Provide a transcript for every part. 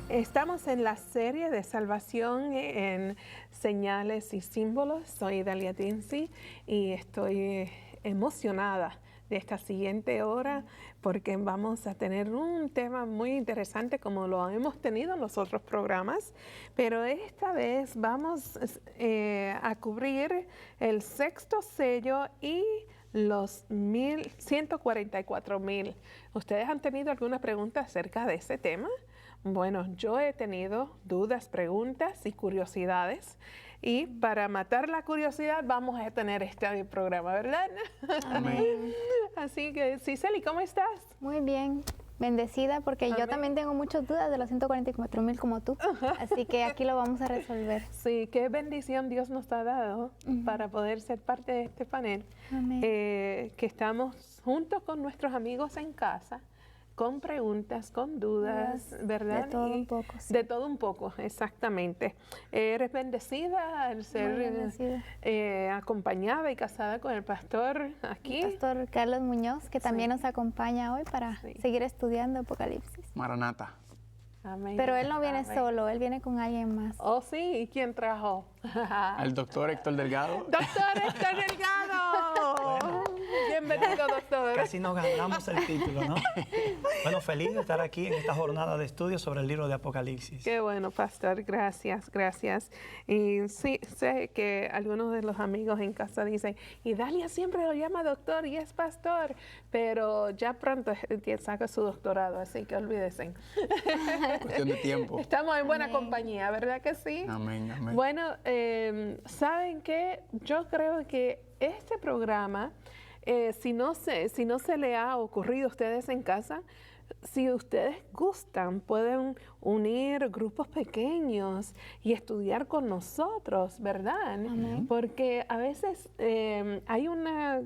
Estamos en la serie de salvación en señales y símbolos. Soy Dalia Dinsi y estoy emocionada de esta siguiente hora porque vamos a tener un tema muy interesante como lo hemos tenido en los otros programas, pero esta vez vamos a cubrir el sexto sello y los 144,000. ¿Ustedes han tenido alguna pregunta acerca de ese tema? Bueno, yo he tenido dudas, preguntas y curiosidades. Y para matar la curiosidad vamos a tener este programa, ¿verdad? Amén. Así que, Cicely, ¿cómo estás? Muy bien, bendecida porque Amén. yo también tengo muchas dudas de los 144,000 como tú. Así que aquí lo vamos a resolver. Sí, qué bendición Dios nos ha dado para poder ser parte de este panel. Amén. Que estamos juntos con nuestros amigos en casa, con preguntas, con dudas, ¿verdad? De todo un poco, sí. De todo un poco, exactamente. Eres bendecida al Muy ser bendecida. acompañada y casada con el pastor aquí. El pastor Carlos Muñoz, que también nos acompaña hoy para seguir estudiando Apocalipsis. Maranata. Amén. Pero él no viene Amén. solo, él viene con alguien más. Oh, sí, ¿y quién trajo? Al doctor Héctor Delgado. ¡Doctor Héctor Delgado! Bienvenido, doctor. Casi nos ganamos el título, ¿no? Bueno, feliz de estar aquí en esta jornada de estudio sobre el libro de Apocalipsis. Qué bueno, pastor, gracias, gracias. Y sí, sé que algunos de los amigos en casa dicen, y Dalia siempre lo llama doctor y es pastor, pero ya pronto saca su doctorado, así que olvídense. Cuestión de tiempo. Estamos en buena Amén. compañía, ¿verdad que sí? Amén, amén. Bueno, ¿saben qué? Yo creo que este programa, si no se le ha ocurrido a ustedes en casa, si ustedes gustan, pueden unir grupos pequeños y estudiar con nosotros, ¿verdad? Amén. Porque a veces hay una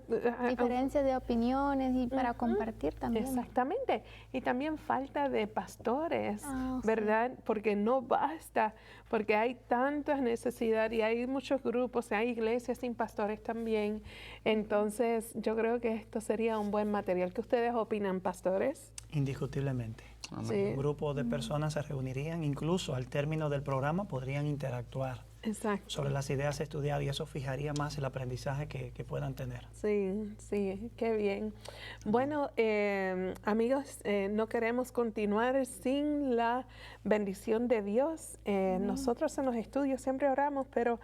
Diferencias de opiniones y para compartir también. Exactamente. Y también falta de pastores, Ah, sí. ¿verdad? Porque no basta, porque hay tanta necesidad y hay muchos grupos, y hay iglesias sin pastores también. Entonces, yo creo que esto sería un buen material. ¿Qué ustedes opinan, pastores? Indiscutiblemente. Amén. Sí. Un grupo de personas se reunirían, incluso al término del programa podrían interactuar Exacto. sobre las ideas estudiadas y eso fijaría más el aprendizaje que puedan tener. Sí, sí, qué bien. Bueno, amigos, no queremos continuar sin la bendición de Dios. Nosotros en los estudios siempre oramos, pero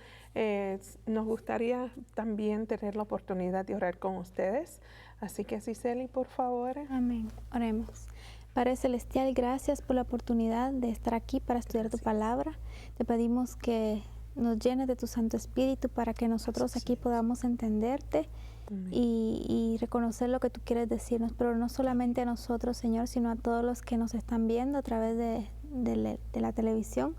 nos gustaría también tener la oportunidad de orar con ustedes. Así que, Cicely, por favor. Amén. Oremos. Padre Celestial, gracias por la oportunidad de estar aquí para estudiar tu palabra. Te pedimos que nos llenes de tu Santo Espíritu para que nosotros aquí podamos entenderte y reconocer lo que tú quieres decirnos, pero no solamente a nosotros, Señor, sino a todos los que nos están viendo a través de la televisión.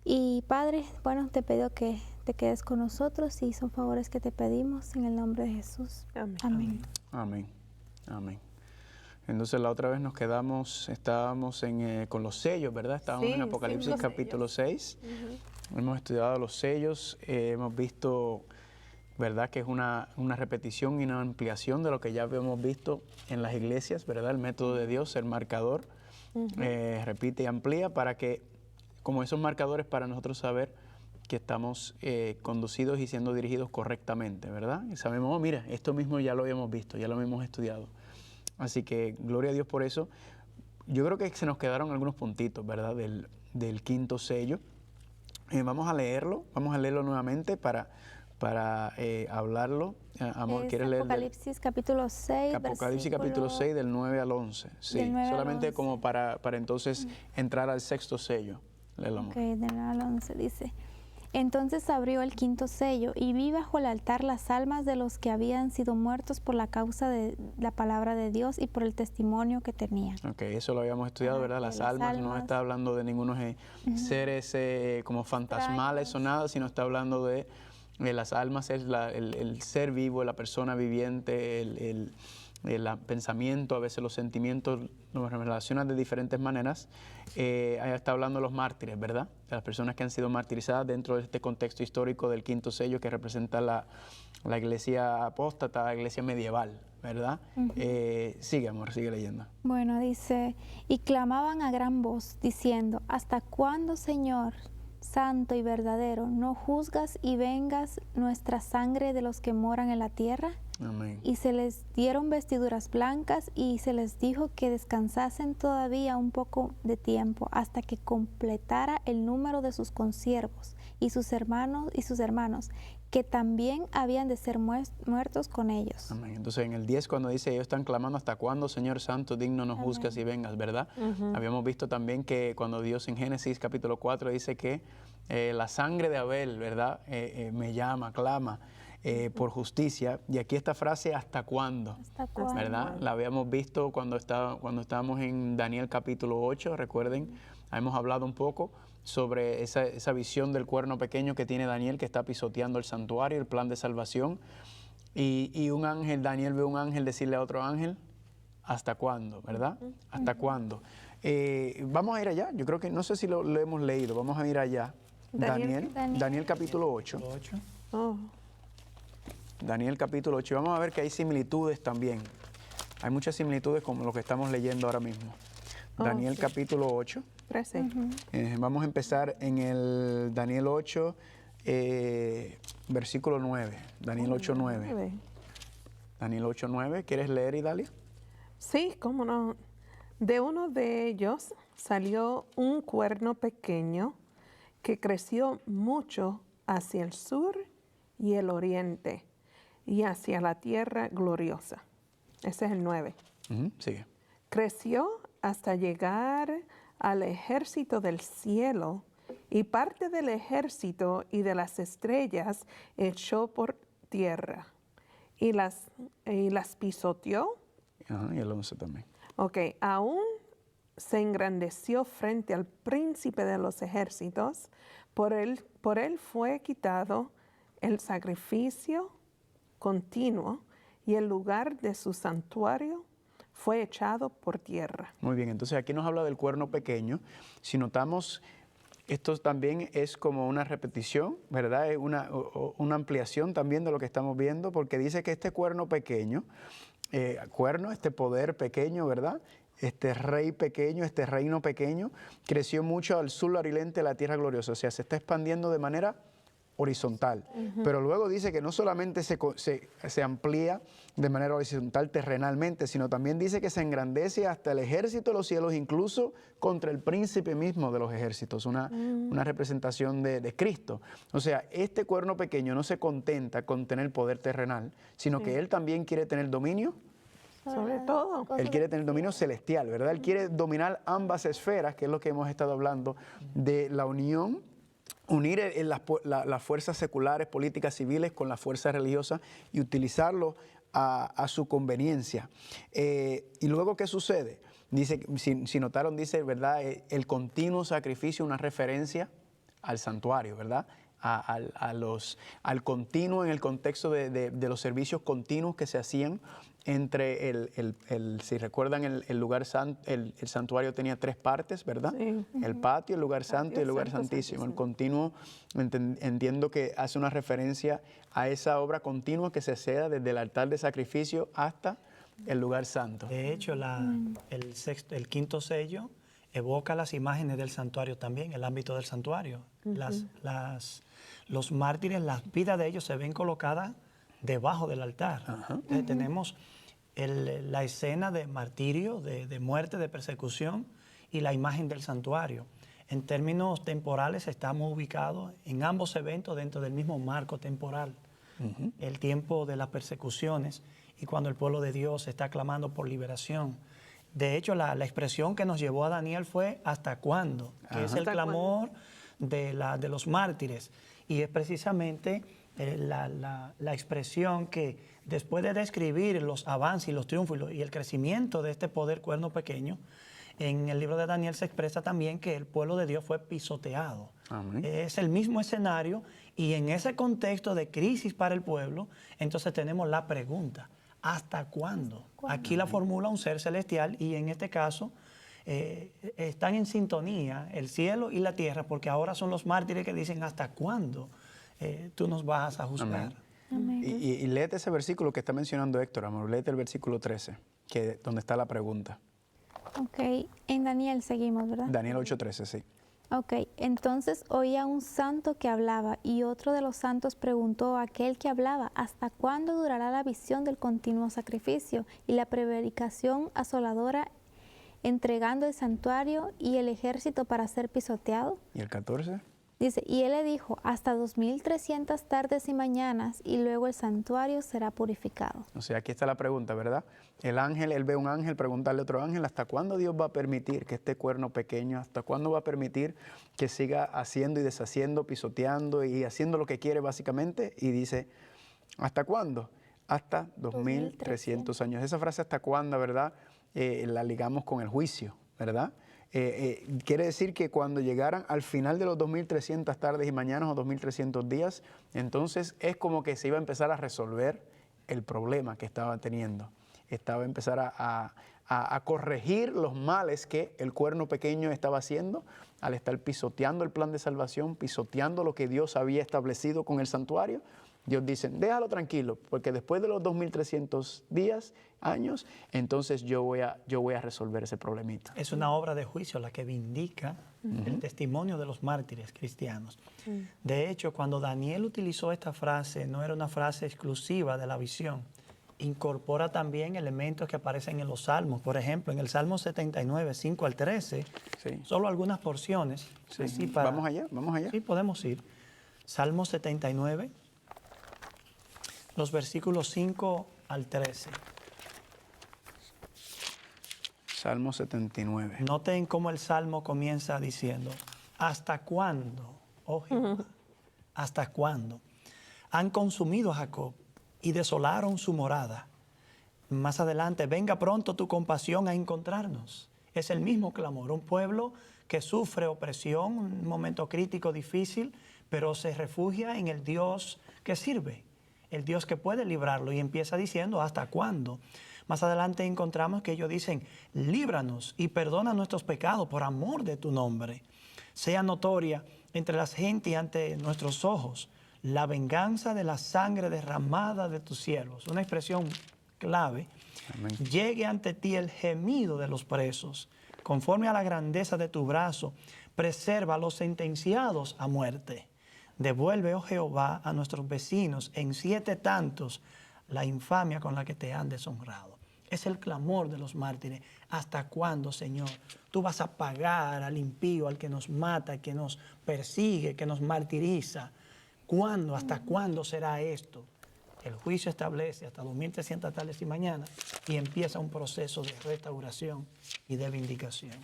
Y Padre, bueno, te pido que te quedes con nosotros y son favores que te pedimos en el nombre de Jesús. Amén. Amén. Amén. Amén. Entonces la otra vez estábamos con los sellos, ¿verdad? Estábamos Sí, en Apocalipsis 5 capítulo 6. Hemos estudiado los sellos, hemos visto, ¿verdad? Que es una repetición y una ampliación de lo que ya habíamos visto en las iglesias, ¿verdad? El método de Dios, el marcador, repite y amplía para que, como esos marcadores para nosotros saber que estamos conducidos y siendo dirigidos correctamente, ¿verdad? Y sabemos, mira, esto mismo ya lo habíamos visto, ya lo habíamos estudiado. Así que gloria a Dios por eso. Yo creo que se nos quedaron algunos puntitos, ¿verdad? Del quinto sello. Vamos a leerlo nuevamente para hablarlo. Amor, Es ¿quieres leer? Apocalipsis capítulo 6. Apocalipsis capítulo 6 del 9 al 11. Sí, Del 9 al solamente 11. como para entonces entrar al sexto sello. Léelo, amor. Ok, del 9 al 11 dice: Entonces abrió el quinto sello y vi bajo el altar las almas de los que habían sido muertos por la causa de la palabra de Dios y por el testimonio que tenían. Ok, eso lo habíamos estudiado, ¿verdad? Las almas, no está hablando de ningunos seres como fantasmales o nada, sino está hablando de las almas, es el ser vivo, la persona viviente, el pensamiento, a veces los sentimientos nos relacionan de diferentes maneras. Ella está hablando de los mártires, ¿verdad? De las personas que han sido martirizadas dentro de este contexto histórico del quinto sello que representa la iglesia apóstata, la iglesia medieval, ¿verdad? Sigue, amor, sigue leyendo. Bueno, dice, y clamaban a gran voz, diciendo, ¿hasta cuándo, Señor, santo y verdadero, no juzgas y vengas nuestra sangre de los que moran en la tierra? Amén. Y se les dieron vestiduras blancas y se les dijo que descansasen todavía un poco de tiempo hasta que completara el número de sus consiervos y sus hermanos que también habían de ser muertos con ellos. Amén. Entonces en el 10 cuando dice, ellos están clamando, ¿hasta cuándo, Señor santo, digno, no juzgas y vengas? ¿Verdad? Habíamos visto también que cuando Dios en Génesis capítulo 4 dice que la sangre de Abel, ¿verdad? Me llama, clama por justicia. Y aquí esta frase, ¿hasta cuándo? ¿Hasta cuándo? ¿Verdad? La habíamos visto cuando estábamos en Daniel capítulo 8, recuerden, hemos hablado un poco sobre esa visión del cuerno pequeño que tiene Daniel, que está pisoteando el santuario, el plan de salvación. Y un ángel, Daniel ve un ángel decirle a otro ángel, ¿hasta cuándo? ¿Verdad? ¿Hasta cuándo? Vamos a ir allá, yo creo que, no sé si lo hemos leído, vamos a ir allá. Daniel capítulo 8. Oh. Daniel capítulo 8. Vamos a ver que hay similitudes también. Hay muchas similitudes con lo que estamos leyendo ahora mismo. Daniel capítulo 8. 13. Vamos a empezar en el Daniel 8, versículo 9. Daniel 8, 9. Daniel 8, 9. ¿Quieres leer, Idalia? Sí, cómo no. De uno de ellos salió un cuerno pequeño que creció mucho hacia el sur y el oriente y hacia la tierra gloriosa. Ese es el 9. Sigue. Creció hasta llegar al ejército del cielo y parte del ejército y de las estrellas echó por tierra y las pisoteó. Y el 11 también. Ok, aún se engrandeció frente al príncipe de los ejércitos, por él fue quitado el sacrificio continuo y el lugar de su santuario fue echado por tierra. Muy bien, entonces aquí nos habla del cuerno pequeño. Si notamos, esto también es como una repetición, ¿verdad? Es una ampliación también de lo que estamos viendo, porque dice que este cuerno pequeño, este poder pequeño, ¿verdad? Este rey pequeño, este reino pequeño, creció mucho al sur oriente de la tierra gloriosa, o sea, se está expandiendo de manera horizontal. Pero luego dice que no solamente se amplía de manera horizontal terrenalmente, sino también dice que se engrandece hasta el ejército de los cielos, incluso contra el príncipe mismo de los ejércitos, una representación de Cristo. O sea, este cuerno pequeño no se contenta con tener poder terrenal, sino que él también quiere tener dominio. Sobre todo. Él quiere tener dominio celestial, ¿verdad? Él quiere dominar ambas esferas, que es lo que hemos estado hablando, de la unión, unir las fuerzas seculares, políticas, civiles con las fuerzas religiosas y utilizarlo a su conveniencia. Y luego, ¿qué sucede? Dice, si notaron, dice, ¿verdad? El continuo sacrificio, una referencia al santuario, ¿verdad? Al continuo en el contexto de los servicios continuos que se hacían entre si recuerdan, el lugar santo, el santuario tenía 3 partes, ¿verdad? Sí. El patio, el lugar santo y el lugar santísimo. El continuo, entiendo que hace una referencia a esa obra continua que se hacía desde el altar de sacrificio hasta el lugar santo. De hecho, el quinto sello evoca las imágenes del santuario también, el ámbito del santuario. Los mártires, las vidas de ellos se ven colocadas debajo del altar. Entonces, tenemos la escena de martirio, de muerte, de persecución y la imagen del santuario. En términos temporales estamos ubicados en ambos eventos dentro del mismo marco temporal. El tiempo de las persecuciones y cuando el pueblo de Dios está clamando por liberación. De hecho, la expresión que nos llevó a Daniel fue ¿hasta cuándo? Que es el clamor de los mártires. Y es precisamente la expresión que después de describir los avances y los triunfos y el crecimiento de este poder cuerno pequeño, en el libro de Daniel se expresa también que el pueblo de Dios fue pisoteado. Amén. Es el mismo escenario y en ese contexto de crisis para el pueblo, entonces tenemos la pregunta, ¿hasta cuándo? Aquí la formula un ser celestial y en este caso están en sintonía el cielo y la tierra, porque ahora son los mártires que dicen ¿hasta cuándo tú nos vas a juzgar? Amén. Y léete ese versículo que está mencionando Héctor, amor. Léete el versículo 13, donde está la pregunta. Ok, en Daniel seguimos, ¿verdad? Daniel 8:13, sí. Ok, entonces oía un santo que hablaba y otro de los santos preguntó a aquel que hablaba, ¿hasta cuándo durará la visión del continuo sacrificio y la prevaricación asoladora entregando el santuario y el ejército para ser pisoteado? ¿Y el 14? Dice, y él le dijo, hasta 2300 tardes y mañanas y luego el santuario será purificado. O sea, aquí está la pregunta, ¿verdad? El ángel, él ve un ángel preguntarle a otro ángel, ¿hasta cuándo Dios va a permitir que este cuerno pequeño, hasta cuándo va a permitir que siga haciendo y deshaciendo, pisoteando y haciendo lo que quiere básicamente? Y dice, ¿hasta cuándo? Hasta 2300 años. Esa frase ¿hasta cuándo?, ¿verdad? La ligamos con el juicio, ¿verdad? Quiere decir que cuando llegaran al final de los 2300 tardes y mañanas o 2300 días, entonces es como que se iba a empezar a resolver el problema que estaba teniendo. Estaba a empezar a corregir los males que el cuerno pequeño estaba haciendo al estar pisoteando el plan de salvación, pisoteando lo que Dios había establecido con el santuario. Dios dice, déjalo tranquilo, porque después de los 2300 días, años, entonces yo voy a resolver ese problemita. Es una obra de juicio la que vindica el testimonio de los mártires cristianos. De hecho, cuando Daniel utilizó esta frase, no era una frase exclusiva de la visión. Incorpora también elementos que aparecen en los salmos. Por ejemplo, en el Salmo 79, 5 al 13, Sí. solo algunas porciones. Sí. Así Vamos allá, vamos allá. Sí, podemos ir. Salmo 79, los versículos 5 al 13. Salmo 79. Noten cómo el Salmo comienza diciendo, ¿hasta cuándo, oh Jehová? ¿Hasta cuándo? Han consumido a Jacob y desolaron su morada. Más adelante, venga pronto tu compasión a encontrarnos. Es el mismo clamor, un pueblo que sufre opresión, un momento crítico, difícil, pero se refugia en el Dios que sirve, el Dios que puede librarlo, y empieza diciendo, ¿hasta cuándo? Más adelante encontramos que ellos dicen, líbranos y perdona nuestros pecados por amor de tu nombre. Sea notoria entre las gentes y ante nuestros ojos la venganza de la sangre derramada de tus siervos. Una expresión clave. Amén. Llegue ante ti el gemido de los presos. Conforme a la grandeza de tu brazo, preserva a los sentenciados a muerte. Devuelve, oh Jehová, a nuestros vecinos en 7 tantos la infamia con la que te han deshonrado. Es el clamor de los mártires. ¿Hasta cuándo, Señor, tú vas a pagar al impío, al que nos mata, que nos persigue, que nos martiriza? ¿Cuándo? ¿Hasta cuándo será esto? El juicio establece hasta 2300 tardes y mañanas y empieza un proceso de restauración y de vindicación.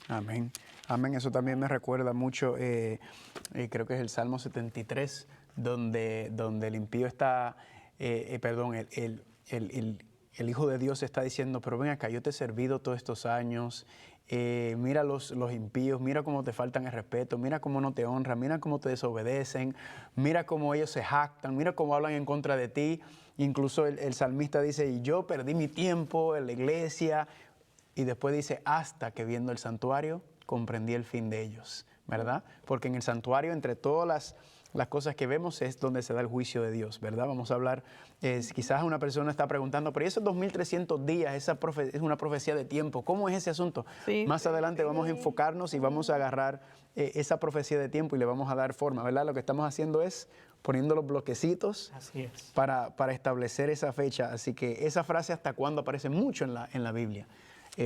Amén. Amén. Eso también me recuerda mucho, creo que es el Salmo 73, donde el impío está, el Hijo de Dios está diciendo, pero ven acá, yo te he servido todos estos años, mira los impíos, mira cómo te faltan el respeto, mira cómo no te honran, mira cómo te desobedecen, mira cómo ellos se jactan, mira cómo hablan en contra de ti. Incluso el salmista dice, y yo perdí mi tiempo en la iglesia, y después dice, hasta que viendo el santuario, comprendí el fin de ellos, ¿verdad? Porque en el santuario, entre todas las cosas que vemos, es donde se da el juicio de Dios, ¿verdad? Vamos a hablar, quizás una persona está preguntando, pero esos 2300 días, es una profecía de tiempo, ¿cómo es ese asunto? Sí. Más adelante vamos a enfocarnos y vamos a agarrar esa profecía de tiempo y le vamos a dar forma, ¿verdad? Lo que estamos haciendo es poniendo los bloquecitos Así es. para establecer esa fecha, así que esa frase hasta cuándo aparece mucho en la Biblia.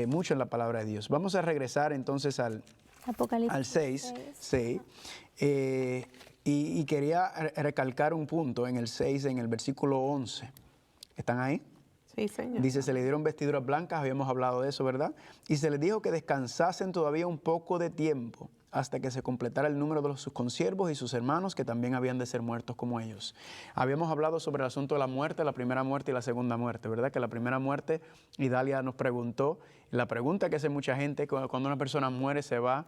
Mucho en la palabra de Dios. Vamos a regresar entonces al Apocalipsis 6, sí. Y quería recalcar un punto en el 6, en el versículo 11. ¿Están ahí? Sí, Señor. Dice, se le dieron vestiduras blancas, habíamos hablado de eso, ¿verdad? Y se les dijo que descansasen todavía un poco de tiempo hasta que se completara el número de sus consiervos y sus hermanos que también habían de ser muertos como ellos. Habíamos hablado sobre el asunto de la muerte, la primera muerte y la segunda muerte, ¿verdad? Que la primera muerte, Idalia nos preguntó, la pregunta que hace mucha gente, cuando una persona muere se va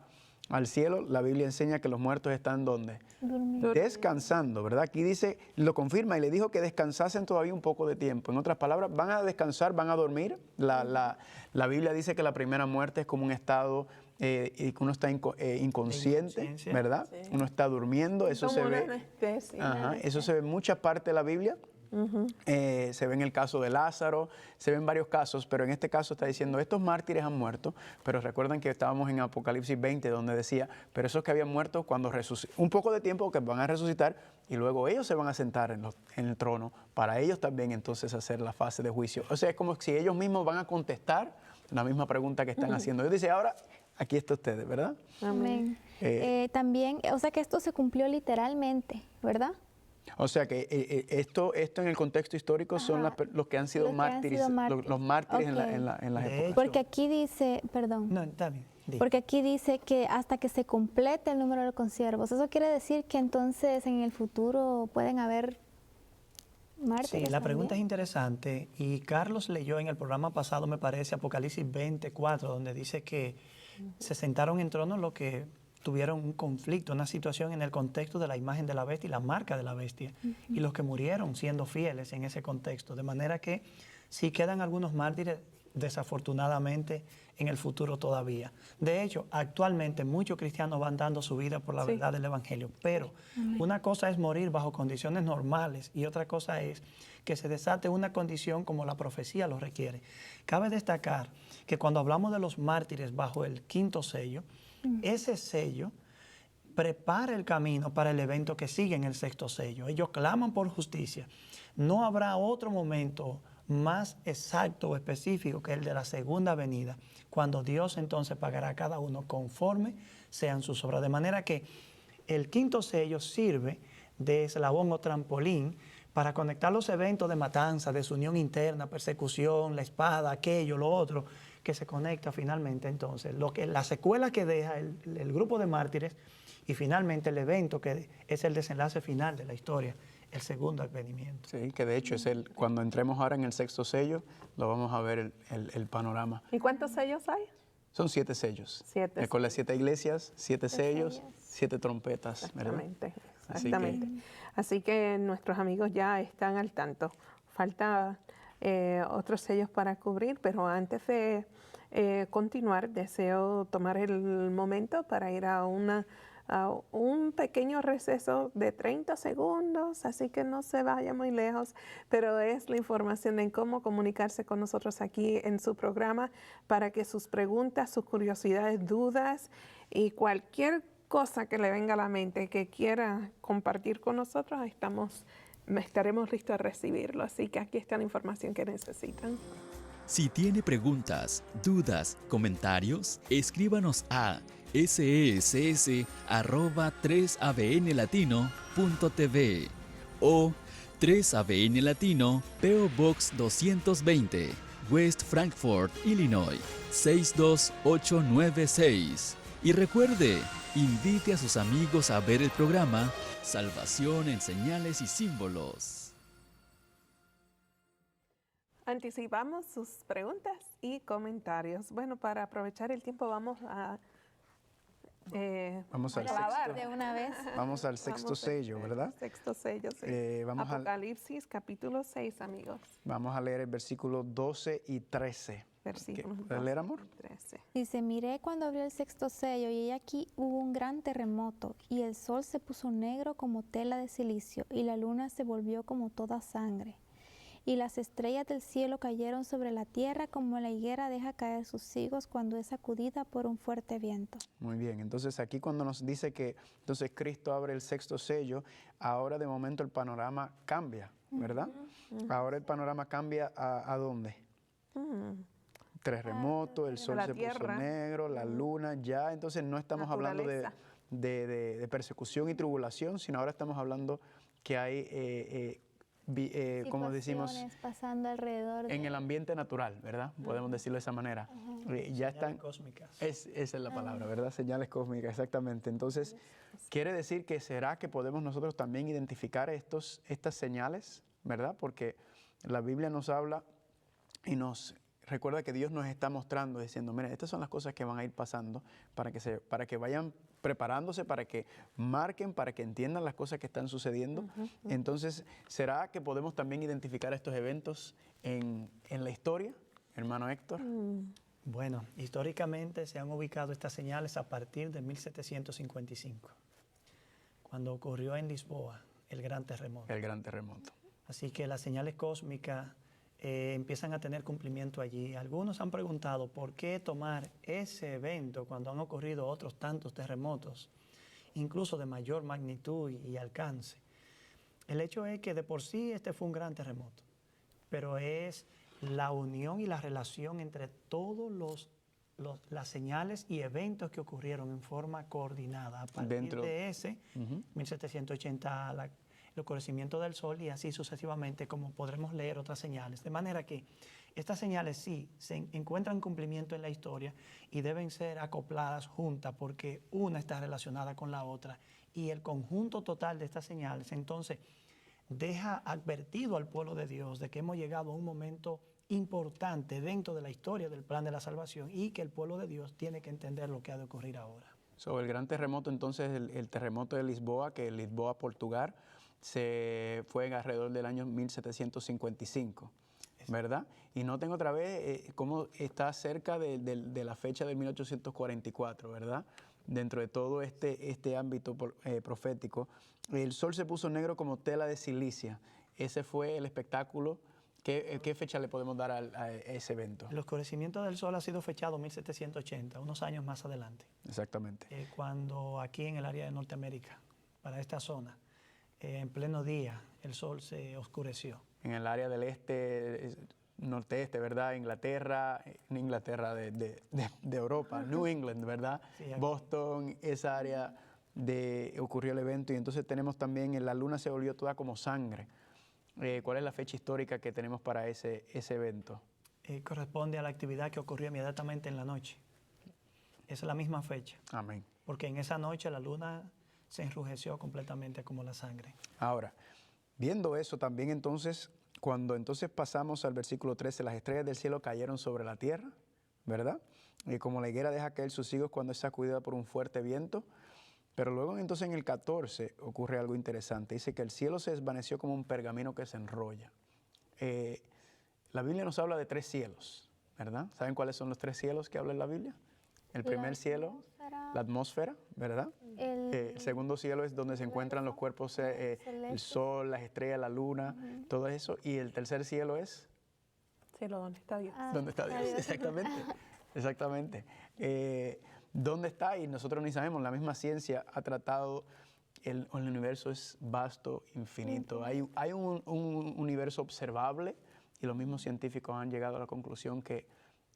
al cielo, la Biblia enseña que los muertos están ¿dónde? Durmiendo. Descansando, ¿verdad? Aquí dice, lo confirma y le dijo que descansasen todavía un poco de tiempo. En otras palabras, van a descansar, van a dormir. La Biblia dice que la primera muerte es como un estado y que uno está inconsciente, inconsciencia. ¿verdad? Sí. Uno está durmiendo, eso Como se una ve. anestesia. Ajá, eso se ve en muchas partes de la Biblia. Se ve en el caso de Lázaro, se ve en varios casos, pero en este caso está diciendo, estos mártires han muerto, pero recuerdan que estábamos en Apocalipsis 20, donde decía, pero esos que habían muerto cuando un poco de tiempo que van a resucitar y luego ellos se van a sentar en el trono, para ellos también entonces hacer la fase de juicio. O sea, es como si ellos mismos van a contestar la misma pregunta que están haciendo. Dios dice, ahora aquí está ustedes, ¿verdad? Amén. También, o sea que esto se cumplió literalmente, ¿verdad? O sea que esto en el contexto histórico son los que han sido Los que han mártires, sido mártires. los mártires Ok. en las De épocas. hecho, Porque aquí dice, perdón, no, está bien. Di. porque aquí dice que hasta que se complete el número de consiervos. Eso quiere decir que entonces en el futuro pueden haber mártires. Sí, la pregunta es también. interesante y Carlos leyó en el programa pasado, me parece, Apocalipsis 24, donde dice que se sentaron en trono los que tuvieron un conflicto, una situación en el contexto de la imagen de la bestia y la marca de la bestia, y los que murieron siendo fieles en ese contexto. De manera que sí quedan algunos mártires, desafortunadamente, en el futuro todavía. De hecho, actualmente muchos cristianos van dando su vida por la Sí. verdad del Evangelio, pero una cosa es morir bajo condiciones normales y otra cosa es que se desate una condición como la profecía lo requiere. Cabe destacar que cuando hablamos de los mártires bajo el quinto sello, ese sello prepara el camino para el evento que sigue en el sexto sello. Ellos claman por justicia. No habrá otro momento más exacto o específico que el de la segunda venida, cuando Dios entonces pagará a cada uno conforme sean sus obras. De manera que el quinto sello sirve de eslabón o trampolín para conectar los eventos de matanza, desunión interna, persecución, la espada, aquello, lo otro, que se conecta finalmente entonces, la secuela que deja el grupo de mártires y finalmente el evento que es el desenlace final de la historia, el segundo advenimiento. Sí, que de hecho cuando entremos ahora en el sexto sello, lo vamos a ver el panorama. ¿Y cuántos sellos hay? Son 7 sellos. 7 Con las 7 iglesias, 7 sellos, sellos. 7 trompetas, ¿verdad? Exactamente, Así exactamente. Así que nuestros amigos ya están al tanto. Falta otros sellos para cubrir, pero antes de continuar, deseo tomar el momento para ir a un pequeño receso de 30 segundos, así que no se vaya muy lejos, pero es la información en cómo comunicarse con nosotros aquí en su programa para que sus preguntas, sus curiosidades, dudas y cualquier cosa que le venga a la mente que quiera compartir con nosotros, estaremos listos a recibirlo. Así que aquí está la información que necesitan. Si tiene preguntas, dudas, comentarios, escríbanos a sess@3abnlatino.tv o 3ABN Latino, P.O. Box 220, West Frankfort, Illinois, 62896. Y recuerde, invite a sus amigos a ver el programa Salvación en Señales y Símbolos. Anticipamos sus preguntas y comentarios. Bueno, para aprovechar el tiempo vamos al Grabar de una vez. Vamos al sexto Vamos sello, ¿verdad? Sexto sello, sí. Vamos Apocalipsis capítulo 6, amigos. Vamos a leer el versículo 12 y 13. Versículos ¿Puedes leer, amor? 13. Dice, miré cuando abrió el sexto sello y aquí hubo un gran terremoto y el sol se puso negro como tela de silicio y la luna se volvió como toda sangre. Y las estrellas del cielo cayeron sobre la tierra como la higuera deja caer sus higos cuando es sacudida por un fuerte viento. Muy bien, entonces aquí cuando nos dice que entonces Cristo abre el sexto sello, ahora de momento el panorama cambia, ¿verdad? Ahora el panorama cambia ¿a dónde? Terremoto, el sol la se puso tierra. negro, la luna ya, entonces no estamos hablando Naturaleza. de persecución y tribulación, sino ahora estamos hablando que hay, como decimos, Situaciones pasando alrededor de... en el ambiente natural, ¿verdad? Podemos decirlo de esa manera. Ya están... Cósmicas. Esa es la palabra, ¿verdad? Señales cósmicas, exactamente. Entonces, quiere decir que será que podemos nosotros también identificar estas señales, ¿verdad? Porque la Biblia nos habla y nos recuerda que Dios nos está mostrando, diciendo, mira, estas son las cosas que van a ir pasando para que vayan preparándose, para que marquen, para que entiendan las cosas que están sucediendo. Entonces, ¿será que podemos también identificar estos eventos en la historia, hermano Héctor? Bueno, históricamente se han ubicado estas señales a partir de 1755, cuando ocurrió en Lisboa el gran terremoto. El gran terremoto. Así que las señales cósmicas empiezan a tener cumplimiento allí. Algunos han preguntado por qué tomar ese evento cuando han ocurrido otros tantos terremotos, incluso de mayor magnitud y alcance. El hecho es que de por sí este fue un gran terremoto, pero es la unión y la relación entre todos las señales y eventos que ocurrieron en forma coordinada. A partir de ese, 1780, el oscurecimiento del sol, y así sucesivamente, como podremos leer otras señales. De manera que estas señales sí se encuentran cumplimiento en la historia y deben ser acopladas juntas, porque una está relacionada con la otra, y el conjunto total de estas señales entonces deja advertido al pueblo de Dios de que hemos llegado a un momento importante dentro de la historia del plan de la salvación, y que el pueblo de Dios tiene que entender lo que ha de ocurrir ahora. Sobre el gran terremoto, entonces, el terremoto de Lisboa, que Lisboa, Portugal, se fue alrededor del año 1755, ¿verdad? Y noten otra vez cómo está cerca de la fecha de 1844, ¿verdad? Dentro de todo este ámbito profético, el sol se puso negro como tela de silicia. Ese fue el espectáculo. ¿Qué fecha le podemos dar a ese evento? El oscurecimiento del sol ha sido fechado en 1780, unos años más adelante. Exactamente. Cuando aquí en el área de Norteamérica, para esta zona, en pleno día, el sol se oscureció. En el área del este, norte-este, ¿verdad? Inglaterra de Europa, New England, ¿verdad? Sí, Boston, esa área ocurrió el evento, y entonces tenemos también, la luna se volvió toda como sangre. ¿Cuál es la fecha histórica que tenemos para ese evento? Corresponde a la actividad que ocurrió inmediatamente en la noche. Esa es la misma fecha. Amén. Porque en esa noche la luna se enrujeció completamente como la sangre. Ahora, viendo eso también entonces, cuando entonces pasamos al versículo 13, las estrellas del cielo cayeron sobre la tierra, ¿verdad? Y como la higuera deja caer sus higos cuando es sacudida por un fuerte viento. Pero luego entonces en el 14 ocurre algo interesante. Dice que el cielo se desvaneció como un pergamino que se enrolla. La Biblia nos habla de 3 cielos, ¿verdad? ¿Saben cuáles son los 3 cielos que habla en la Biblia? El primer cielo, la atmósfera, ¿verdad? El segundo cielo es donde se encuentran los cuerpos, el sol, las estrellas, la luna, todo eso. Y el tercer cielo es... Cielo, ¿dónde está Dios? ¿Dónde está Dios? Exactamente, exactamente. ¿Dónde está? Y nosotros ni sabemos. La misma ciencia ha tratado, el universo es vasto, infinito. Hay un universo observable, y los mismos científicos han llegado a la conclusión que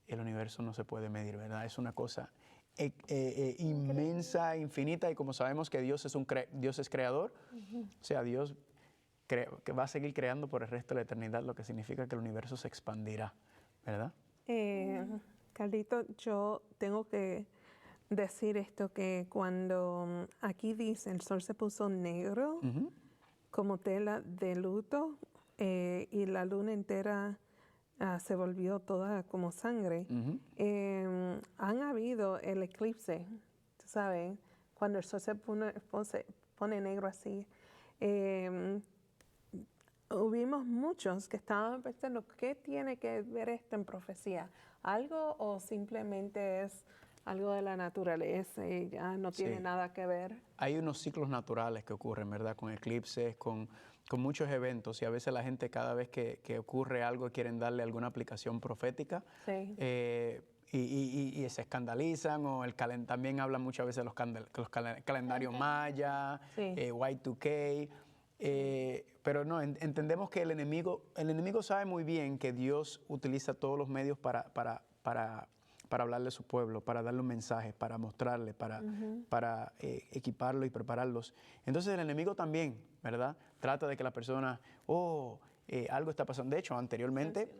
el universo no se puede medir, ¿verdad? Es una cosa inmensa, infinita, y como sabemos que Dios es creador, o sea, Dios que va a seguir creando por el resto de la eternidad, lo que significa que el universo se expandirá, ¿verdad? Carlito, yo tengo que decir esto, que cuando aquí dice el sol se puso negro como tela de luto, y la luna entera se volvió toda como sangre. Han habido el eclipse, tú sabes, cuando el sol se pone negro así. Hubimos muchos que estaban pensando, ¿qué tiene que ver esto en profecía? ¿Algo o simplemente es algo de la naturaleza y ya no tiene nada que ver? Hay unos ciclos naturales que ocurren, ¿verdad? Con eclipses, con muchos eventos, y a veces la gente, cada vez que ocurre algo, quieren darle alguna aplicación profética. Sí. Y se escandalizan, o también hablan muchas veces de los calendarios maya, Y2K. Pero no, entendemos que el enemigo sabe muy bien que Dios utiliza todos los medios para hablarle a su pueblo, para darle un mensaje, para mostrarle, para equiparlo y prepararlos. Entonces el enemigo también, ¿verdad? Trata de que la persona, algo está pasando. De hecho, anteriormente,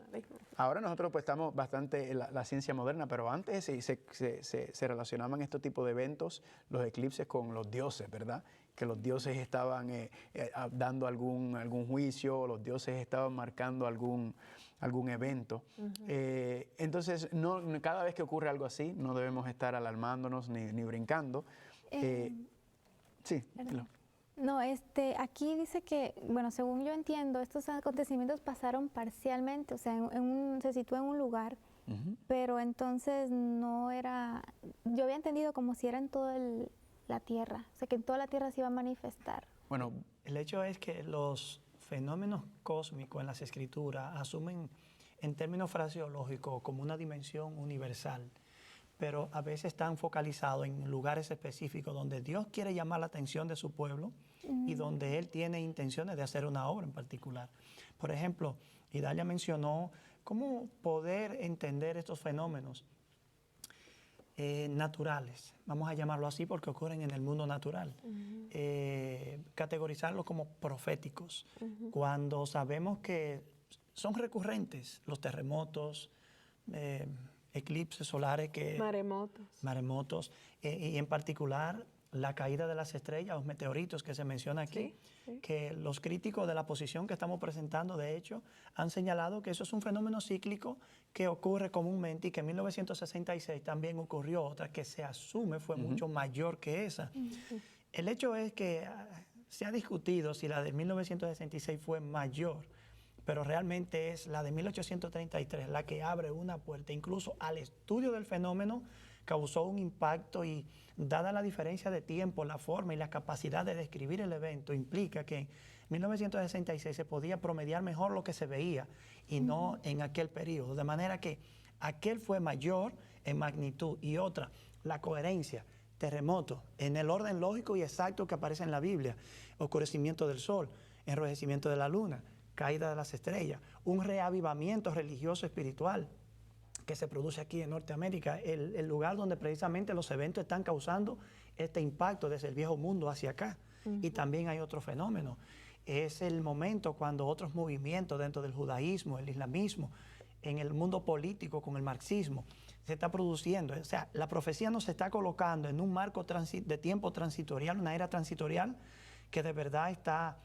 ahora nosotros pues estamos bastante en la ciencia moderna, pero antes se relacionaban estos tipos de eventos, los eclipses, con los dioses, ¿verdad? Que los dioses estaban dando algún juicio, los dioses estaban marcando algún evento. Entonces, cada vez que ocurre algo así, no debemos estar alarmándonos ni brincando. Sí, no, aquí dice que, bueno, según yo entiendo, estos acontecimientos pasaron parcialmente, o sea, se sitúa en un lugar, pero entonces no era, yo había entendido como si era en toda la tierra, o sea, que en toda la tierra se iba a manifestar. Bueno, el hecho es que los fenómenos cósmicos en las escrituras asumen en términos fraseológicos como una dimensión universal, pero a veces están focalizados en lugares específicos donde Dios quiere llamar la atención de su pueblo y donde Él tiene intenciones de hacer una obra en particular. Por ejemplo, Idalia mencionó cómo poder entender estos fenómenos naturales, vamos a llamarlo así porque ocurren en el mundo natural, categorizarlos como proféticos, cuando sabemos que son recurrentes los terremotos, eclipses solares, maremotos, y en particular la caída de las estrellas, los meteoritos que se menciona aquí, que los críticos de la posición que estamos presentando, de hecho, han señalado que eso es un fenómeno cíclico que ocurre comúnmente y que en 1966 también ocurrió otra que se asume fue mucho mayor que esa. El hecho es que se ha discutido si la de 1966 fue mayor, pero realmente es la de 1833 la que abre una puerta, incluso al estudio del fenómeno causó un impacto y dada la diferencia de tiempo, la forma y la capacidad de describir el evento, implica que en 1966 se podía promediar mejor lo que se veía y no en aquel periodo, de manera que aquel fue mayor en magnitud y otra, la coherencia, terremoto, en el orden lógico y exacto que aparece en la Biblia, oscurecimiento del sol, enrojecimiento de la luna, caída de las estrellas, un reavivamiento religioso espiritual que se produce aquí en Norteamérica, el lugar donde precisamente los eventos están causando este impacto desde el viejo mundo hacia acá. Y también hay otro fenómeno, es el momento cuando otros movimientos dentro del judaísmo, el islamismo, en el mundo político con el marxismo, se está produciendo. O sea, la profecía nos está colocando en un marco de tiempo transitorial, una era transitorial que de verdad está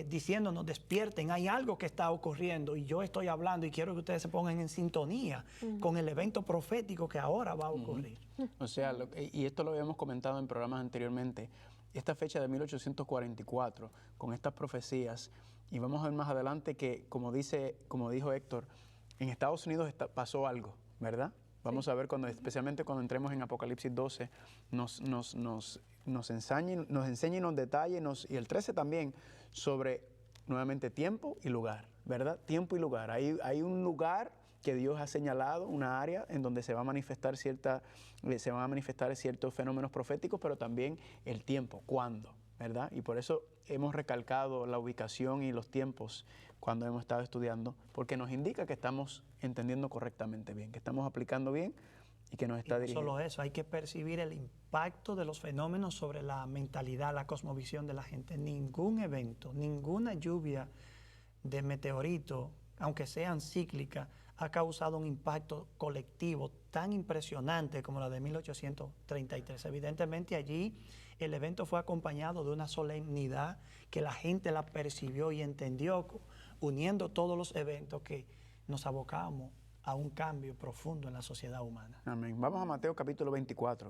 diciéndonos, despierten, hay algo que está ocurriendo y yo estoy hablando y quiero que ustedes se pongan en sintonía con el evento profético que ahora va a ocurrir. O sea, y esto lo habíamos comentado en programas anteriormente, esta fecha de 1844, con estas profecías, y vamos a ver más adelante que, como dijo Héctor, en Estados Unidos pasó algo, ¿verdad? Vamos a ver, especialmente cuando entremos en Apocalipsis 12, nos enseña y nos detalla, y el 13 también, sobre nuevamente tiempo y lugar, ¿verdad? Tiempo y lugar. Hay un lugar que Dios ha señalado, una área en donde se van a manifestar ciertos fenómenos proféticos, pero también el tiempo, cuándo, ¿verdad? Y por eso hemos recalcado la ubicación y los tiempos cuando hemos estado estudiando, porque nos indica que estamos entendiendo correctamente bien, que estamos aplicando bien y que nos está dirigiendo. No solo eso, hay que percibir el impacto de los fenómenos sobre la mentalidad, la cosmovisión de la gente. Ningún evento, ninguna lluvia de meteoritos, aunque sean cíclicas, ha causado un impacto colectivo tan impresionante como la de 1833. Evidentemente allí el evento fue acompañado de una solemnidad que la gente la percibió y entendió, uniendo todos los eventos que nos abocamos a un cambio profundo en la sociedad humana. Amén. Vamos a Mateo capítulo 24.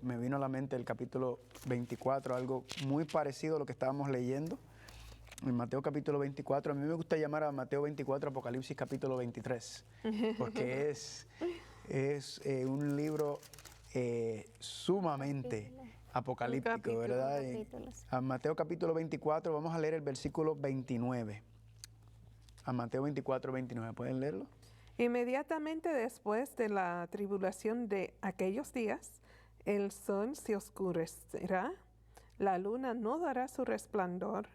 Me vino a la mente el capítulo 24, algo muy parecido a lo que estábamos leyendo. En Mateo capítulo 24, a mí me gusta llamar a Mateo 24 Apocalipsis capítulo 23, porque es un libro sumamente apocalíptico, ¿verdad? A Mateo capítulo 24, vamos a leer el versículo 29. A Mateo 24, 29, ¿pueden leerlo? Inmediatamente después de la tribulación de aquellos días, el sol se oscurecerá, la luna no dará su resplandor,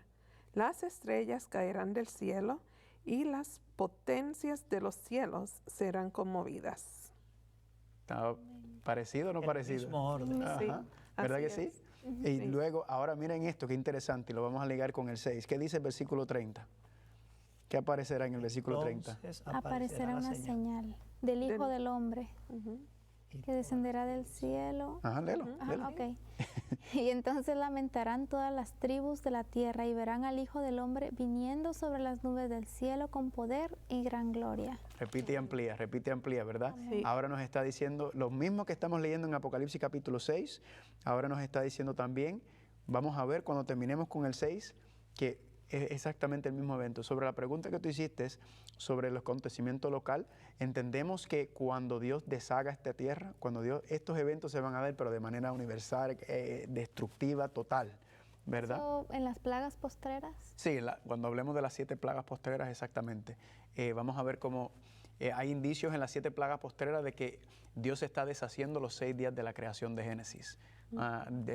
las estrellas caerán del cielo y las potencias de los cielos serán conmovidas. ¿Está parecido o no parecido? El mismo orden. Sí, ¿verdad que así sí? Y luego, ahora miren esto, qué interesante, y lo vamos a ligar con el 6. ¿Qué dice el versículo 30? ¿Qué aparecerá en el versículo 30? Entonces Aparecerá una señal del Hijo del Hombre que descenderá del cielo. Ajá, léelo. Ajá, ok. Y entonces lamentarán todas las tribus de la tierra y verán al Hijo del Hombre viniendo sobre las nubes del cielo con poder y gran gloria. Repite y amplía, ¿verdad? Sí. Ahora nos está diciendo lo mismo que estamos leyendo en Apocalipsis capítulo 6, ahora nos está diciendo también, vamos a ver cuando terminemos con el 6, que es exactamente el mismo evento. Sobre la pregunta que tú hiciste sobre el acontecimiento local, entendemos que cuando Dios deshaga esta tierra, estos eventos se van a dar, pero de manera universal, destructiva, total, ¿verdad? ¿Eso en las plagas postreras? Sí, cuando hablemos de las 7 plagas postreras, exactamente. Vamos a ver cómo hay indicios en las 7 plagas postreras de que Dios está deshaciendo los 6 días de la creación de Génesis,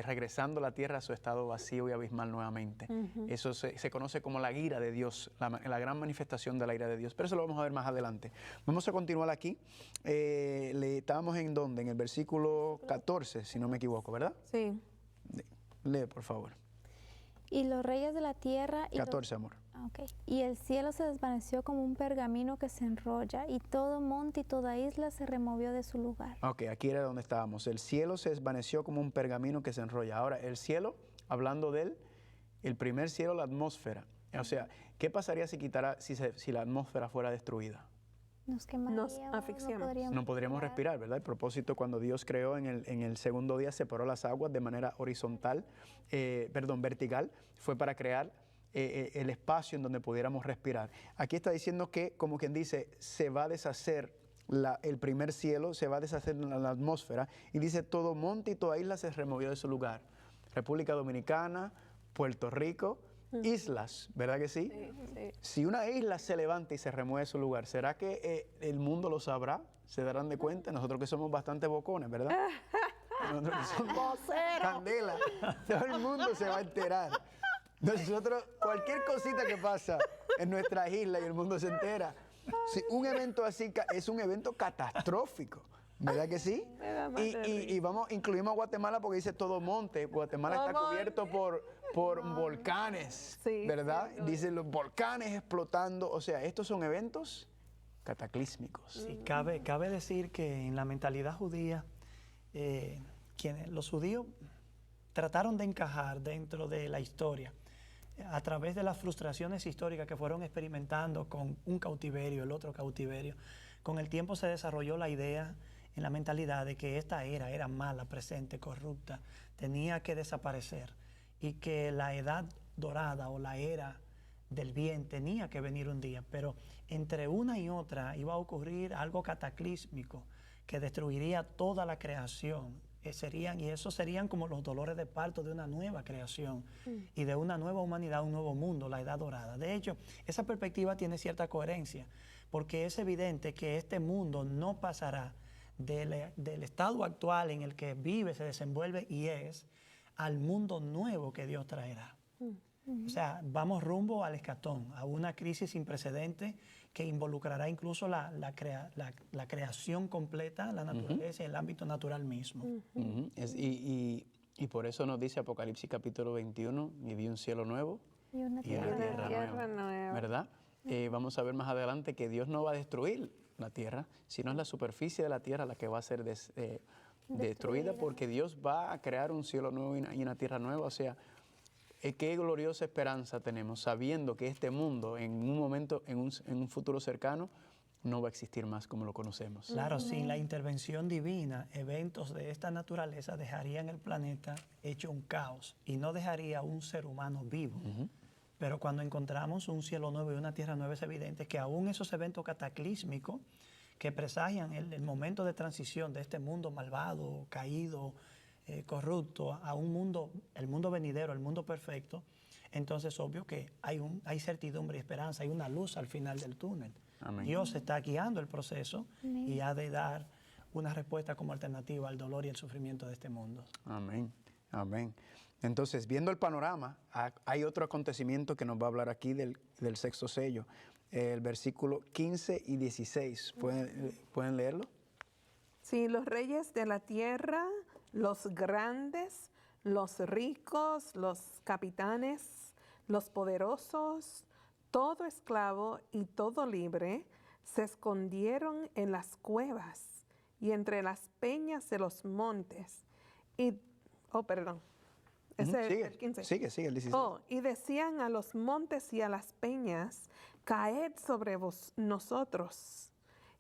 regresando la tierra a su estado vacío y abismal nuevamente. Eso se conoce como la ira de Dios, la gran manifestación de la ira de Dios. Pero eso lo vamos a ver más adelante. Vamos a continuar aquí. Estábamos en ¿dónde? En el versículo 14, si no me equivoco, ¿verdad? Sí. Lee, por favor. Y los reyes de la tierra... 14, amor. Okay. Y el cielo se desvaneció como un pergamino que se enrolla, y todo monte y toda isla se removió de su lugar. Ok, aquí era donde estábamos. El cielo se desvaneció como un pergamino que se enrolla. Ahora, el cielo, hablando de él, el primer cielo, la atmósfera. O sea, ¿qué pasaría si la atmósfera fuera destruida? Nos quemaríamos, Nos asfixiamos. No podríamos respirar, ¿verdad? El propósito cuando Dios creó en el segundo día, separó las aguas de manera vertical, fue para crear el espacio en donde pudiéramos respirar. Aquí está diciendo que, como quien dice, se va a deshacer el primer cielo, se va a deshacer la atmósfera, y dice todo monte y toda isla se removió de su lugar. República Dominicana, Puerto Rico, islas, ¿verdad que sí? Sí. Si una isla se levanta y se remueve de su lugar, ¿será que el mundo lo sabrá? ¿Se darán de cuenta? Nosotros que somos bastante bocones, ¿verdad? Nosotros que somos candela, todo el mundo se va a enterar. Nosotros, cualquier cosita que pasa en nuestra isla y el mundo se entera. Si un evento así es un evento catastrófico, ¿verdad que sí? Y incluimos a Guatemala porque dice todo monte. Guatemala está cubierto por volcanes, Sí, ¿verdad? sí. Dice los volcanes explotando. O sea, estos son eventos cataclísmicos. Sí, cabe decir que en la mentalidad judía, los judíos trataron de encajar dentro de la historia a través de las frustraciones históricas que fueron experimentando con un cautiverio, el otro cautiverio. Con el tiempo se desarrolló la idea en la mentalidad de que esta era mala, presente, corrupta, tenía que desaparecer, y que la edad dorada o la era del bien tenía que venir un día, pero entre una y otra iba a ocurrir algo cataclísmico que destruiría toda la creación. Y esos serían como los dolores de parto de una nueva creación y de una nueva humanidad, un nuevo mundo, la edad dorada. De hecho, esa perspectiva tiene cierta coherencia, porque es evidente que este mundo no pasará del estado actual en el que vive, se desenvuelve y es, al mundo nuevo que Dios traerá. O sea, vamos rumbo al escatón, a una crisis sin precedentes que involucrará incluso la creación completa, la naturaleza y el ámbito natural mismo. Y por eso nos dice Apocalipsis capítulo 21, y vi un cielo nuevo Y una y una tierra tierra nueva, ¿verdad? Vamos a ver más adelante que Dios no va a destruir la tierra, sino es la superficie de la tierra la que va a ser destruida, porque Dios va a crear un cielo nuevo y una tierra nueva. O sea, qué gloriosa esperanza tenemos, sabiendo que este mundo en un momento, en un futuro cercano, no va a existir más como lo conocemos. Claro, sin la intervención divina, eventos de esta naturaleza dejarían el planeta hecho un caos y no dejaría un ser humano vivo. Pero cuando encontramos un cielo nuevo y una tierra nueva, es evidente que aún esos eventos cataclísmicos que presagian el momento de transición de este mundo malvado, caído, corrupto, a un mundo, el mundo venidero, el mundo perfecto, entonces obvio que hay certidumbre y esperanza, hay una luz al final del túnel. Amén. Dios está guiando el proceso. Amén. Y ha de dar una respuesta como alternativa al dolor y el sufrimiento de este mundo. Amén, amén. Entonces, viendo el panorama, hay otro acontecimiento que nos va a hablar aquí del sexto sello, el versículo 15 y 16. ¿Pueden leerlo? Sí, los reyes de la tierra, los grandes, los ricos, los capitanes, los poderosos, todo esclavo y todo libre se escondieron en las cuevas y entre las peñas de los montes. Ese es el 15. Sigue, el 16. Y decían a los montes y a las peñas, caed sobre nosotros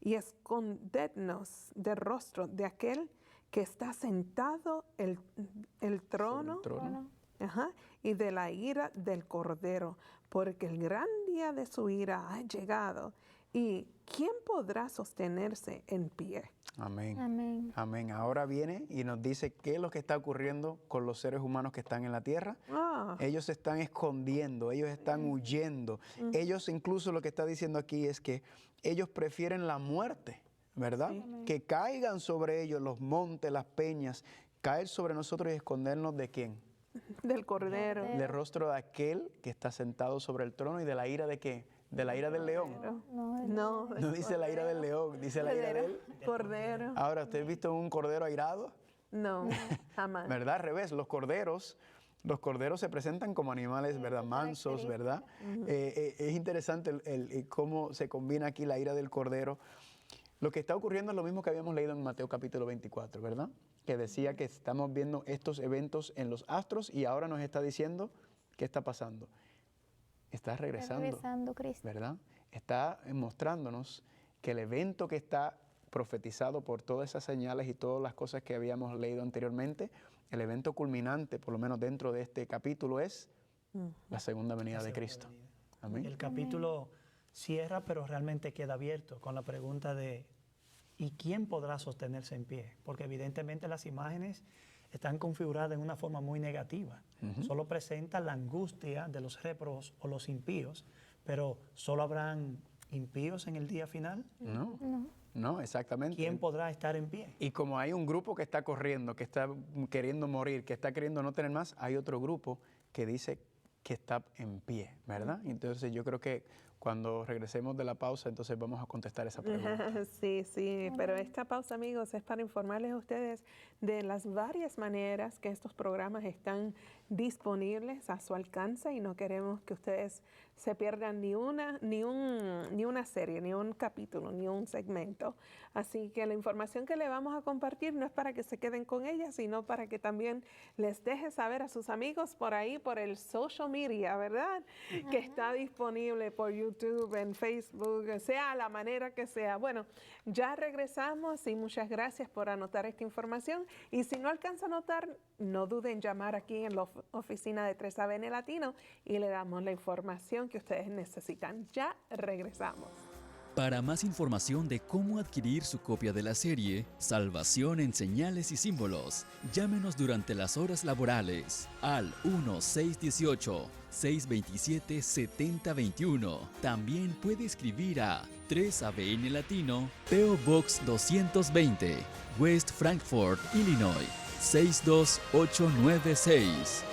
y escondednos del rostro de aquel que está sentado el trono. Ajá, y de la ira del Cordero, porque el gran día de su ira ha llegado. ¿Y quién podrá sostenerse en pie? Amén. Amén. Amén. Ahora viene y nos dice qué es lo que está ocurriendo con los seres humanos que están en la tierra. Ellos se están escondiendo, ellos están huyendo. Ellos, incluso lo que está diciendo aquí es que ellos prefieren la muerte, ¿verdad? Sí. Que caigan sobre ellos los montes, las peñas, caer sobre nosotros y escondernos ¿de quién? Del Cordero. Del rostro de aquel que está sentado sobre el trono y de la ira de qué? De la ira del león. No, No dice la ira del león, dice la ira del Cordero. Ahora, ¿usted ha visto un cordero airado? No, jamás. ¿Verdad? Al revés, los corderos se presentan como animales, ¿verdad? Mansos, ¿verdad? Es interesante cómo se combina aquí la ira del cordero. Lo que está ocurriendo es lo mismo que habíamos leído en Mateo capítulo 24, ¿verdad? Que decía que estamos viendo estos eventos en los astros y ahora nos está diciendo qué está pasando. Está regresando, Cristo. ¿verdad? Está mostrándonos que el evento que está profetizado por todas esas señales y todas las cosas que habíamos leído anteriormente, el evento culminante, por lo menos dentro de este capítulo, es la segunda venida de Cristo. Amén. El capítulo cierra, pero realmente queda abierto con la pregunta de ¿y quién podrá sostenerse en pie? Porque evidentemente las imágenes están configuradas en una forma muy negativa. Solo presenta la angustia de los réprobos o los impíos, pero ¿solo habrán impíos en el día final? No, exactamente. ¿Quién podrá estar en pie? Y como hay un grupo que está corriendo, que está queriendo morir, que está queriendo no tener más, hay otro grupo que dice que está en pie, ¿verdad? Entonces yo creo que cuando regresemos de la pausa, entonces vamos a contestar esa pregunta. Sí, pero esta pausa, amigos, es para informarles a ustedes de las varias maneras que estos programas están disponibles a su alcance y no queremos que ustedes se pierdan ni una serie, ni un capítulo, ni un segmento. Así que la información que le vamos a compartir no es para que se queden con ella, sino para que también les deje saber a sus amigos por ahí, por el social media, ¿verdad? Que está disponible por YouTube, en Facebook, sea la manera que sea. Bueno, ya regresamos y muchas gracias por anotar esta información. Y si no alcanza a anotar, no duden en llamar aquí en la oficina de 3ABN Latino y le damos la información que ustedes necesitan. Ya regresamos. Para más información de cómo adquirir su copia de la serie Salvación en Señales y Símbolos, llámenos durante las horas laborales al 1-618-627-7021. También puede escribir a 3ABN Latino, P.O. Box 220, West Frankfort, Illinois, 62896.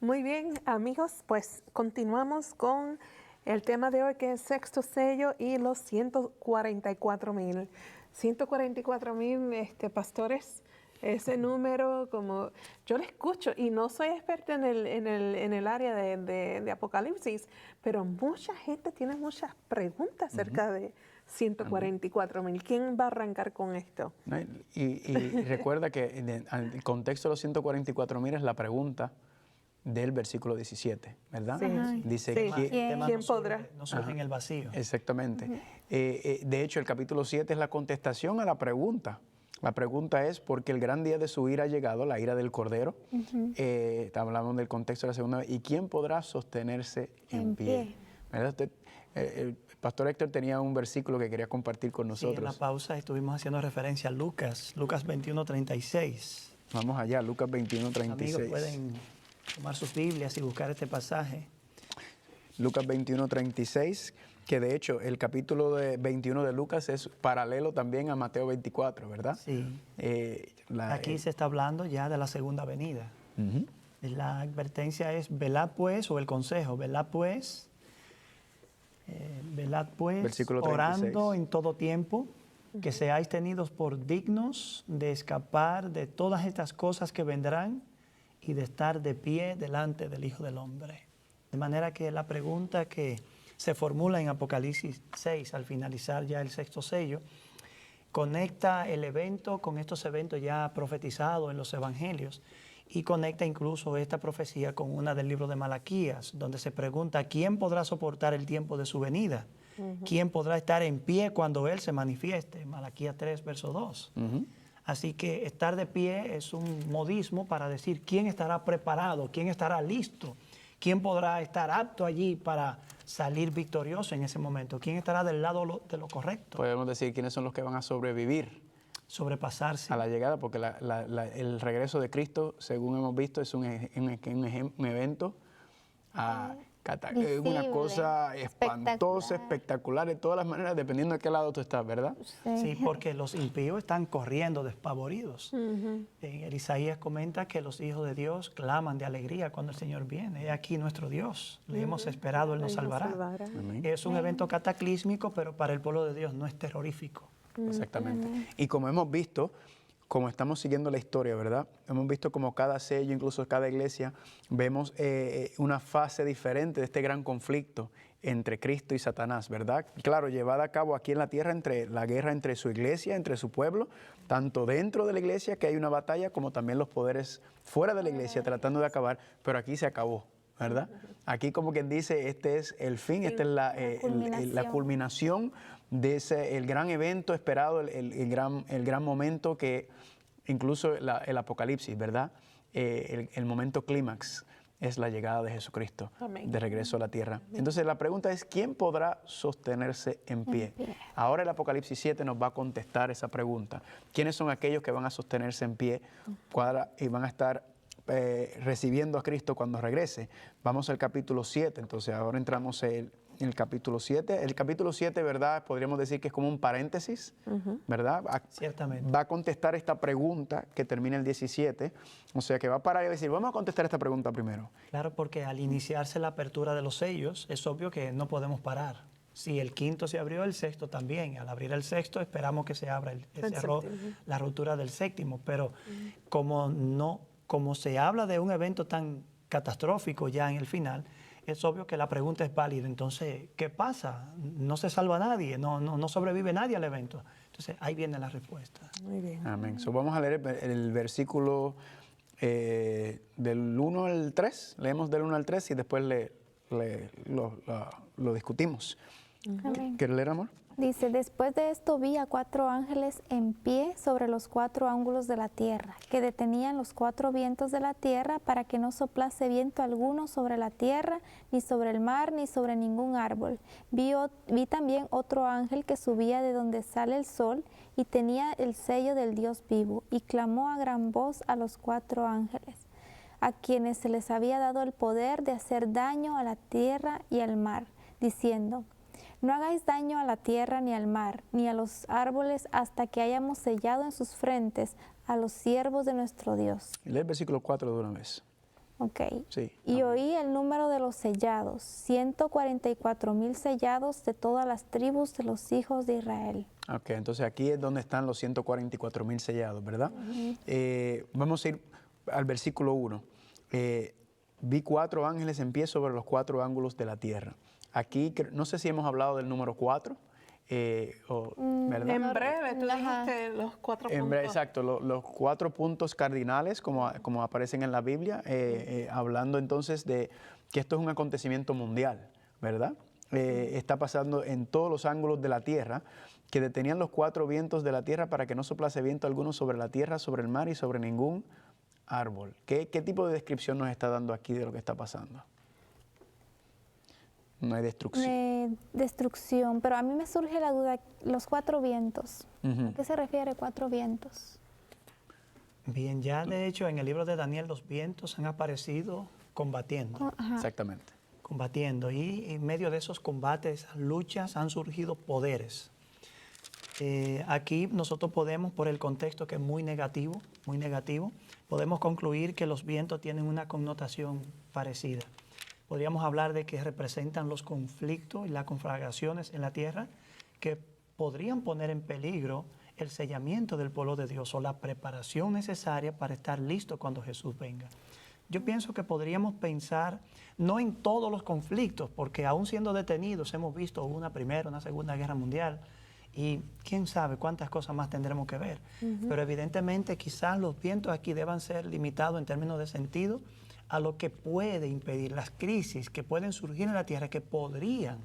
Muy bien, amigos, pues continuamos con el tema de hoy, que es sexto sello y los 144,000. 144,000 pastores, ese número, como yo lo escucho, y no soy experta en el área de Apocalipsis, pero mucha gente tiene muchas preguntas acerca de 144,000. ¿Quién va a arrancar con esto? Y recuerda que el contexto de los 144,000 es la pregunta del versículo 17, ¿verdad? Sí. Dice, Sí. ¿Quién no podrá? No surge en el vacío. Exactamente. De hecho, el capítulo 7 es la contestación a la pregunta. La pregunta es, porque el gran día de su ira ha llegado, la ira del Cordero. Hablamos del contexto de la segunda vez. ¿Y quién podrá sostenerse en pie? ¿Verdad? El pastor Héctor tenía un versículo que quería compartir con nosotros. Sí, en la pausa estuvimos haciendo referencia a Lucas 21:36. Vamos allá, Lucas 21:36. Amigos, pueden tomar sus Biblias y buscar este pasaje. Lucas 21:36, que de hecho el capítulo 21 de Lucas es paralelo también a Mateo 24, ¿verdad? Sí. Aquí se está hablando ya de la segunda venida. La advertencia es, velad pues, o el consejo, velad pues, Versículo 36. orando en todo tiempo, que seáis tenidos por dignos de escapar de todas estas cosas que vendrán y de estar de pie delante del Hijo del Hombre. De manera que la pregunta que se formula en Apocalipsis 6, al finalizar ya el sexto sello, conecta el evento con estos eventos ya profetizados en los evangelios y conecta incluso esta profecía con una del libro de Malaquías, donde se pregunta quién podrá soportar el tiempo de su venida, quién podrá estar en pie cuando Él se manifieste, Malaquías 3, verso 2. Así que estar de pie es un modismo para decir quién estará preparado, quién estará listo, quién podrá estar apto allí para salir victorioso en ese momento, quién estará del lado de lo correcto. Podemos decir quiénes son los que van a sobrevivir Sobrepasarse a la llegada, porque el regreso de Cristo, según hemos visto, es un evento una cosa espantosa, espectacular de todas las maneras, dependiendo de qué lado tú estás, ¿verdad? Sí, porque los impíos están corriendo despavoridos. El Isaías comenta que los hijos de Dios claman de alegría cuando el Señor viene. He aquí nuestro Dios, le hemos esperado, Él nos salvará. Es un evento cataclísmico, pero para el pueblo de Dios no es terrorífico. Exactamente. Y como hemos visto, como estamos siguiendo la historia, ¿verdad? Hemos visto como cada sello, incluso cada iglesia, vemos una fase diferente de este gran conflicto entre Cristo y Satanás, ¿verdad? Claro, llevada a cabo aquí en la tierra, la guerra entre su iglesia, entre su pueblo, tanto dentro de la iglesia que hay una batalla, como también los poderes fuera de la iglesia tratando de acabar, pero aquí se acabó, ¿verdad? Aquí, como quien dice, este es el fin, esta es la culminación de el gran evento esperado, el gran momento que incluso el Apocalipsis, ¿verdad? El momento clímax es la llegada de Jesucristo. Amén. De regreso a la tierra. Amén. Entonces la pregunta es, ¿quién podrá sostenerse en pie? Ahora el Apocalipsis 7 nos va a contestar esa pregunta. ¿Quiénes son aquellos que van a sostenerse en pie y van a estar recibiendo a Cristo cuando regrese? Vamos al capítulo 7, entonces ahora entramos en el capítulo 7. El capítulo 7, ¿verdad? Podríamos decir que es como un paréntesis, ¿verdad? Ciertamente. Va a contestar esta pregunta que termina el 17, o sea que va a parar y decir, vamos a contestar esta pregunta primero. Claro, porque al iniciarse la apertura de los sellos, es obvio que no podemos parar. Si el quinto se abrió, el sexto también. Al abrir el sexto, esperamos que se abra la rotura del séptimo, pero como se habla de un evento tan catastrófico ya en el final, es obvio que la pregunta es válida. Entonces, ¿qué pasa? No se salva nadie, no sobrevive nadie al evento. Entonces, ahí viene la respuesta. Muy bien. Amén. So, vamos a leer el versículo del 1 al 3. Leemos del 1 al 3 y después lo discutimos. Amén. ¿Quieres leer, amor? Dice, después de esto vi a 4 ángeles en pie sobre los 4 ángulos de la tierra, que detenían los 4 vientos de la tierra para que no soplase viento alguno sobre la tierra, ni sobre el mar, ni sobre ningún árbol. Vi también otro ángel que subía de donde sale el sol y tenía el sello del Dios vivo, y clamó a gran voz a los 4 ángeles, a quienes se les había dado el poder de hacer daño a la tierra y al mar, diciendo, no hagáis daño a la tierra ni al mar, ni a los árboles, hasta que hayamos sellado en sus frentes a los siervos de nuestro Dios. Lee el versículo 4 de una vez. Ok. Sí. Y oí el número de los sellados, 144,000 sellados de todas las tribus de los hijos de Israel. Ok, entonces aquí es donde están los 144,000 sellados, ¿verdad? Vamos a ir al versículo 1. Vi 4 ángeles en pie sobre los 4 ángulos de la tierra. Aquí, no sé si hemos hablado del número 4, ¿verdad? En breve, tú dijiste los 4 puntos. Exacto, los 4 puntos cardinales, como aparecen en la Biblia, hablando entonces de que esto es un acontecimiento mundial, ¿verdad? Está pasando en todos los ángulos de la tierra, que detenían los 4 vientos de la tierra para que no soplase viento alguno sobre la tierra, sobre el mar y sobre ningún árbol. ¿Qué tipo de descripción nos está dando aquí de lo que está pasando? No hay destrucción. Destrucción, pero a mí me surge la duda, los 4 vientos. ¿A qué se refiere 4 vientos? Bien, ya de hecho en el libro de Daniel los vientos han aparecido combatiendo. Exactamente. Combatiendo, y en medio de esos combates, luchas, han surgido poderes. Aquí nosotros podemos, por el contexto que es muy negativo, podemos concluir que los vientos tienen una connotación parecida. Podríamos hablar de que representan los conflictos y las conflagraciones en la tierra que podrían poner en peligro el sellamiento del pueblo de Dios o la preparación necesaria para estar listo cuando Jesús venga. Yo pienso que podríamos pensar no en todos los conflictos, porque aún siendo detenidos hemos visto una primera, una segunda guerra mundial y quién sabe cuántas cosas más tendremos que ver. Pero evidentemente quizás los vientos aquí deban ser limitados en términos de sentido a lo que puede impedir las crisis que pueden surgir en la tierra, que podrían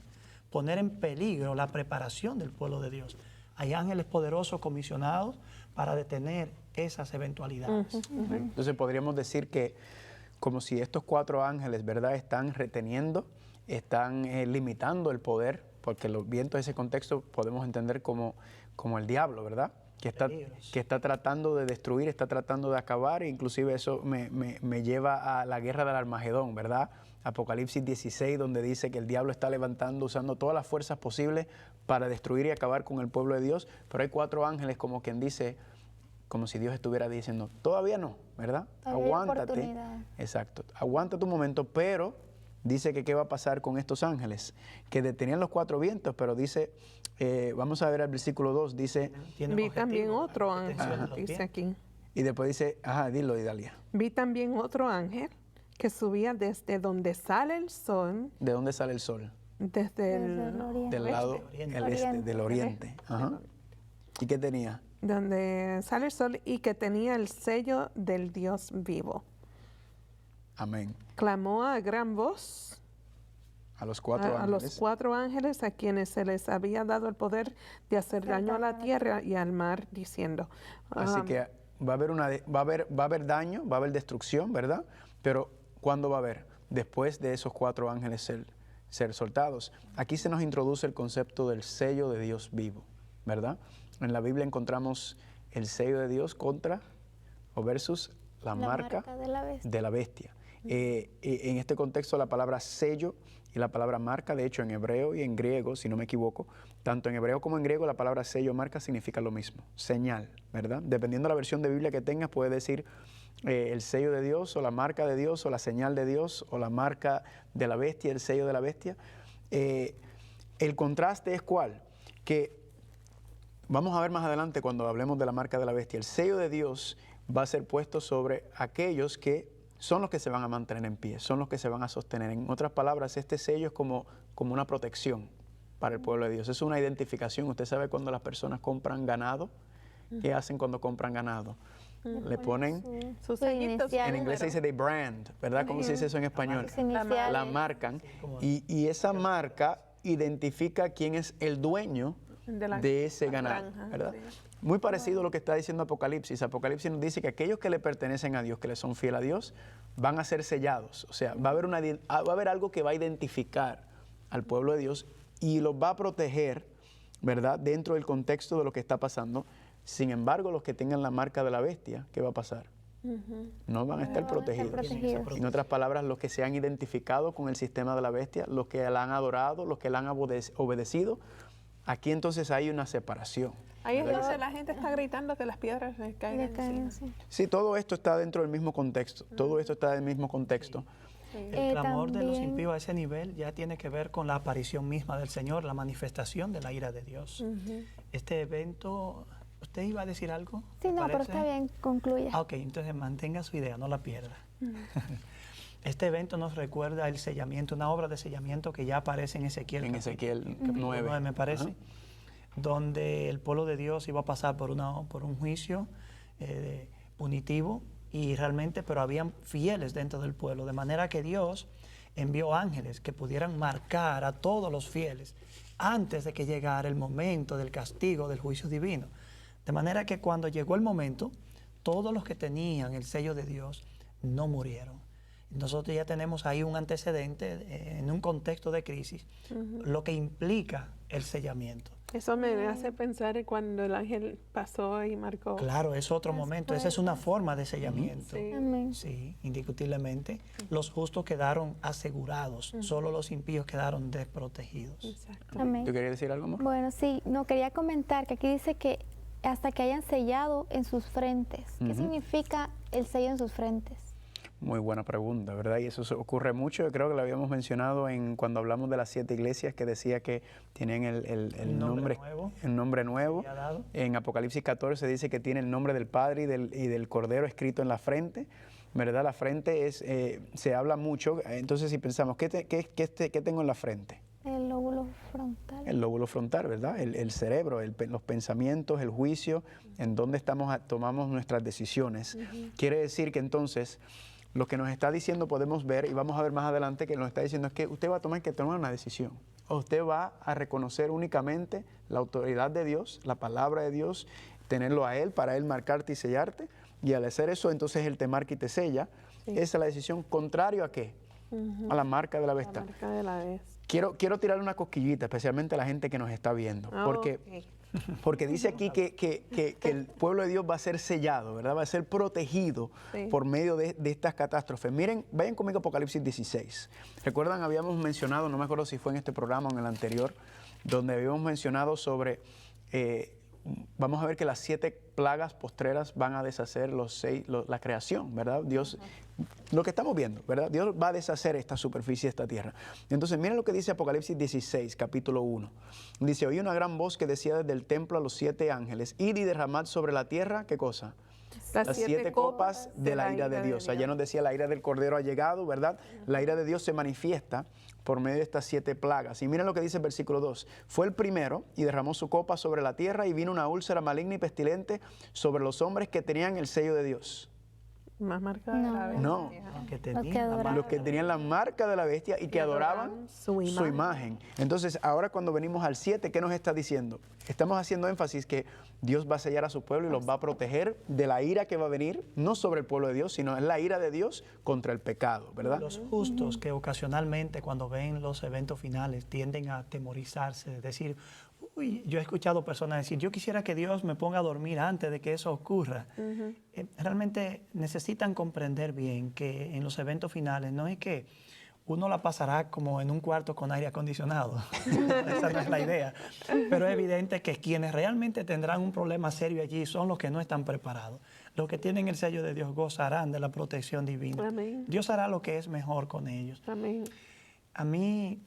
poner en peligro la preparación del pueblo de Dios. Hay ángeles poderosos comisionados para detener esas eventualidades. Entonces podríamos decir que como si estos 4 ángeles, ¿verdad?, están reteniendo, están limitando el poder, porque los vientos de ese contexto podemos entender como el diablo, ¿verdad?, que está tratando de destruir, está tratando de acabar, e inclusive eso me lleva a la guerra del Armagedón, ¿verdad? Apocalipsis 16, donde dice que el diablo está levantando, usando todas las fuerzas posibles para destruir y acabar con el pueblo de Dios, pero hay 4 ángeles como quien dice, como si Dios estuviera diciendo, todavía no, ¿verdad? Aguántate. Exacto, aguanta tu momento, pero dice que qué va a pasar con estos ángeles, que detenían los 4 vientos, pero dice, vamos a ver el versículo 2, dice... Vi también otro ángel, dice aquí. Y después dice, dilo, Idalia. Vi también otro ángel que subía desde donde sale el sol. ¿De dónde sale el sol? Desde el oriente. Del lado el este, del oriente. Ajá. ¿Y qué tenía? Donde sale el sol y que tenía el sello del Dios vivo. Amén. Clamó a gran voz A los 4 ángeles. a los 4 ángeles a quienes se les había dado el poder de hacer daño a la tierra y al mar, diciendo. Así que va a haber daño, va a haber destrucción, ¿verdad? Pero ¿cuándo va a haber? Después de esos 4 ángeles ser soltados. Aquí se nos introduce el concepto del sello de Dios vivo, ¿verdad? En la Biblia encontramos el sello de Dios contra o versus la marca de la bestia. En este contexto la palabra sello y la palabra marca, de hecho en hebreo y en griego, si no me equivoco, tanto en hebreo como en griego la palabra sello o marca significa lo mismo, señal, ¿verdad? Dependiendo de la versión de Biblia que tengas, puede decir el sello de Dios o la marca de Dios o la señal de Dios o la marca de la bestia, el sello de la bestia. El contraste es ¿cuál? Que vamos a ver más adelante cuando hablemos de la marca de la bestia. El sello de Dios va a ser puesto sobre aquellos que son los que se van a mantener en pie, son los que se van a sostener. En otras palabras, este sello es como una protección para el pueblo de Dios. Es una identificación. Usted sabe cuando las personas compran ganado, ¿qué hacen cuando compran ganado? Le ponen sus sellitos. En inglés se dice the brand, ¿verdad? ¿Cómo se dice eso en español? La marcan. Y esa marca identifica quién es el dueño de ese ganado, ¿verdad? Sí. Muy parecido a lo que está diciendo Apocalipsis. Apocalipsis nos dice que aquellos que le pertenecen a Dios, que le son fieles a Dios, van a ser sellados. O sea, va a haber algo que va a identificar al pueblo de Dios y los va a proteger, ¿verdad? Dentro del contexto de lo que está pasando. Sin embargo, los que tengan la marca de la bestia, ¿qué va a pasar? No van a estar protegidos. En otras palabras, los que se han identificado con el sistema de la bestia, los que la han adorado, los que la han obedecido, aquí entonces hay una separación. Ahí es donde la gente está gritando que las piedras le caen. Sí, todo esto está dentro del mismo contexto. Todo esto está del mismo contexto. Sí. El clamor de los impíos a ese nivel ya tiene que ver con la aparición misma del Señor, la manifestación de la ira de Dios. Este evento, ¿usted iba a decir algo? Sí, no, pero está bien, concluya. Ok, entonces mantenga su idea, no la pierda. Este evento nos recuerda el sellamiento, una obra de sellamiento que ya aparece en Ezequiel. En Ezequiel 9. Me parece. Donde el pueblo de Dios iba a pasar por un juicio punitivo y realmente, pero habían fieles dentro del pueblo, de manera que Dios envió ángeles que pudieran marcar a todos los fieles antes de que llegara el momento del castigo, del juicio divino. De manera que cuando llegó el momento, todos los que tenían el sello de Dios no murieron. Nosotros ya tenemos ahí un antecedente en un contexto de crisis, lo que implica el sellamiento. Eso me hace pensar en cuando el ángel pasó y marcó. Claro, es otro momento. Esa es una forma de sellamiento. Sí. Sí, indiscutiblemente. Los justos quedaron asegurados, solo los impíos quedaron desprotegidos. Exacto. Amén. ¿Tú querías decir algo más? Bueno, sí, no, quería comentar que aquí dice que hasta que hayan sellado en sus frentes. ¿Qué significa el sello en sus frentes? Muy buena pregunta, ¿verdad? Y eso ocurre mucho. Yo creo que lo habíamos mencionado cuando hablamos de las 7 iglesias que decía que tienen el nombre nuevo. En Apocalipsis 14 dice que tiene el nombre del Padre y del Cordero escrito en la frente. ¿verdad? La frente es, se habla mucho, entonces si pensamos, ¿qué tengo en la frente? El lóbulo frontal. El lóbulo frontal, ¿verdad? El cerebro, los pensamientos, el juicio, en donde tomamos nuestras decisiones. Quiere decir que entonces lo que nos está diciendo podemos ver, y vamos a ver más adelante, que nos está diciendo es que usted va a tomar una decisión. O usted va a reconocer únicamente la autoridad de Dios, la palabra de Dios, tenerlo a Él, para Él marcarte y sellarte, y al hacer eso, entonces Él te marca y te sella. Sí. Esa es la decisión. ¿Contrario a qué? A la marca de la bestia. La marca de la bestia. Quiero tirarle una cosquillita, especialmente a la gente que nos está viendo, porque dice aquí que el pueblo de Dios va a ser sellado, ¿verdad? Va a ser protegido por medio de estas catástrofes. Miren, vayan conmigo a Apocalipsis 16. ¿Recuerdan? Habíamos mencionado, no me acuerdo si fue en este programa o en el anterior, donde habíamos mencionado sobre, vamos a ver que las 7 plagas postreras van a deshacer la creación, ¿verdad? Dios, lo que estamos viendo, ¿verdad? Dios va a deshacer esta superficie de esta tierra. Entonces, miren lo que dice Apocalipsis 16, capítulo 1. Dice, oí una gran voz que decía desde el templo a los 7 ángeles, id y derramad sobre la tierra, ¿qué cosa? Las 7 copas de la ira de Dios. Allá nos decía, la ira del Cordero ha llegado, ¿verdad? La ira de Dios se manifiesta por medio de estas 7 plagas. Y miren lo que dice el versículo 2. Fue el primero y derramó su copa sobre la tierra y vino una úlcera maligna y pestilente sobre los hombres que tenían el sello de Dios. Más marca de la bestia. No, los que tenían la marca de la bestia y que adoraban su imagen. Entonces, ahora cuando venimos al 7, ¿qué nos está diciendo? Estamos haciendo énfasis que Dios va a sellar a su pueblo y los va a proteger de la ira que va a venir, no sobre el pueblo de Dios, sino es la ira de Dios contra el pecado, ¿verdad? Los justos que ocasionalmente cuando ven los eventos finales tienden a atemorizarse, es decir, yo he escuchado personas decir, yo quisiera que Dios me ponga a dormir antes de que eso ocurra. Realmente necesitan comprender bien que en los eventos finales no es que uno la pasará como en un cuarto con aire acondicionado. Esa no es la idea. Pero es evidente que quienes realmente tendrán un problema serio allí son los que no están preparados. Los que tienen el sello de Dios gozarán de la protección divina. Amén. Dios hará lo que es mejor con ellos. Amén. A mí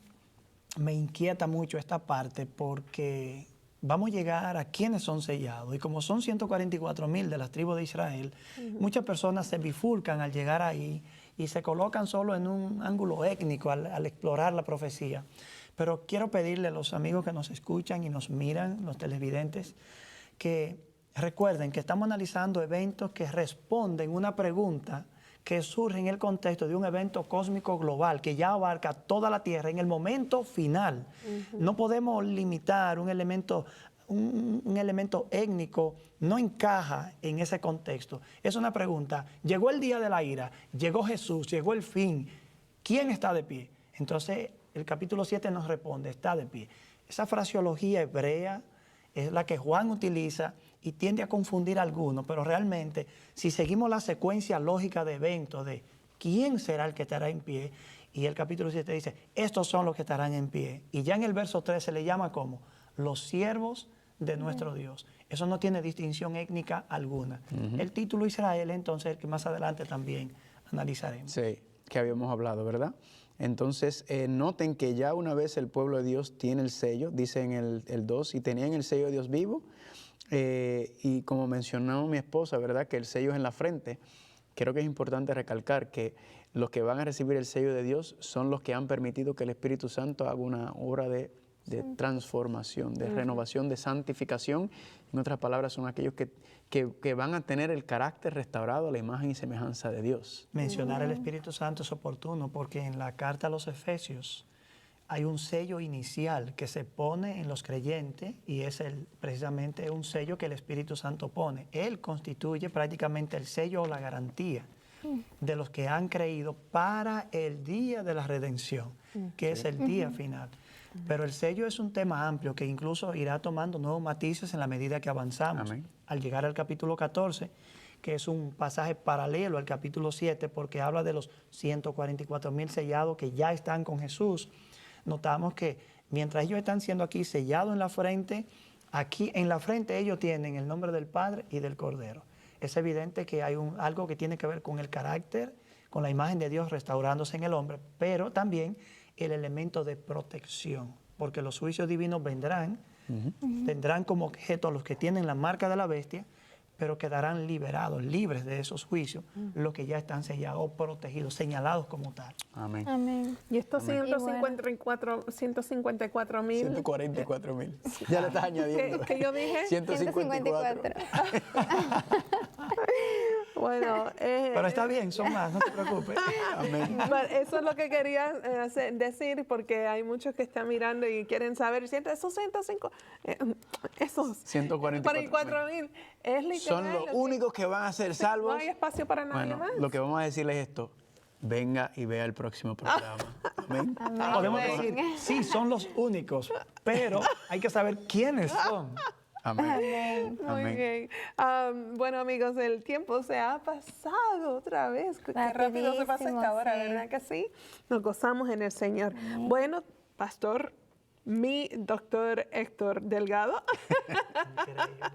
me inquieta mucho esta parte porque vamos a llegar a quienes son sellados. Y como son 144,000 de las tribus de Israel, muchas personas se bifurcan al llegar ahí y se colocan solo en un ángulo étnico al explorar la profecía. Pero quiero pedirle a los amigos que nos escuchan y nos miran, los televidentes, que recuerden que estamos analizando eventos que responden una pregunta que surge en el contexto de un evento cósmico global que ya abarca toda la Tierra en el momento final. No podemos limitar un elemento étnico, no encaja en ese contexto. Es una pregunta, llegó el día de la ira, llegó Jesús, llegó el fin, ¿quién está de pie? Entonces el capítulo 7 nos responde, está de pie. Esa fraseología hebrea es la que Juan utiliza y tiende a confundir a algunos, pero realmente si seguimos la secuencia lógica de eventos de quién será el que estará en pie, y el capítulo 7 dice, estos son los que estarán en pie, y ya en el verso 3 se le llama como los siervos de nuestro Dios. Eso no tiene distinción étnica alguna. El título Israel, entonces, el que más adelante también analizaremos. Sí, que habíamos hablado, ¿verdad? Entonces, noten que ya una vez el pueblo de Dios tiene el sello, dice en el 2, y tenían el sello de Dios vivo, y como mencionó mi esposa, ¿verdad? Que el sello es en la frente. Creo que es importante recalcar que los que van a recibir el sello de Dios son los que han permitido que el Espíritu Santo haga una obra de transformación, de renovación, de santificación. En otras palabras, son aquellos que van a tener el carácter restaurado a la imagen y semejanza de Dios. Mencionar el Espíritu Santo es oportuno porque en la carta a los Efesios hay un sello inicial que se pone en los creyentes y es precisamente un sello que el Espíritu Santo pone. Él constituye prácticamente el sello o la garantía de los que han creído para el día de la redención, que es el día final. Pero el sello es un tema amplio que incluso irá tomando nuevos matices en la medida que avanzamos. Amén. Al llegar al capítulo 14, que es un pasaje paralelo al capítulo 7, porque habla de los 144,000 sellados que ya están con Jesús, notamos que mientras ellos están siendo aquí sellados en la frente, aquí en la frente ellos tienen el nombre del Padre y del Cordero. Es evidente que hay algo que tiene que ver con el carácter, con la imagen de Dios restaurándose en el hombre, pero también el elemento de protección, porque los juicios divinos vendrán, tendrán como objeto a los que tienen la marca de la bestia, pero quedarán liberados, libres de esos juicios, los que ya están sellados, protegidos, señalados como tal. Amén. Amén. Y estos Amén. 154.000. 144,000. Ya le estás añadiendo. ¿Qué yo dije? 154. Bueno, Pero está bien, son más, no te preocupes. Amén. Eso es lo que quería decir, porque hay muchos que están mirando y quieren saber, esos 105, esos 144,000. es literal. Son los únicos que van a ser No salvos. hay espacio para nadie Bueno, más. lo que vamos a decirles es esto. Venga y vea el próximo programa. Amén. Podemos decir, sí, son los únicos, pero hay que saber quiénes son. Amén. Muy Amén. bien. Bueno, amigos, el tiempo se ha pasado otra vez. Qué rápido se pasa esta hora, sí. ¿verdad que sí? Nos gozamos en el Señor. Bueno, pastor, mi doctor Héctor Delgado. Increíble.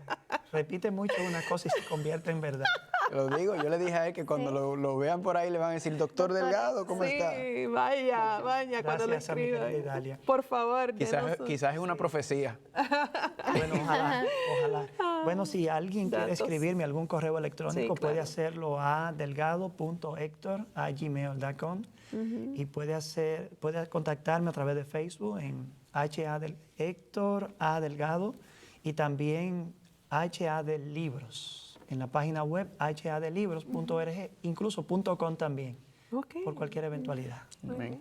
Repite mucho una cosa y se convierte en verdad. Lo digo, yo le dije a él que cuando lo vean por ahí le van a decir, doctor Delgado, ¿cómo está? Sí, vaya, cuando lo Gracias a mi escriba. querida Idalia. Por favor, Quizás es una profecía. Bueno, ojalá. Bueno, si alguien quiere Datos. escribirme algún correo electrónico, Sí, puede claro. hacerlo a delgado.hector@gmail.com y puede contactarme a través de Facebook en Héctor A. Delgado y también HA del Libros, en la página web hadelibros.org, incluso .com también, Ok. por cualquier eventualidad. Amén.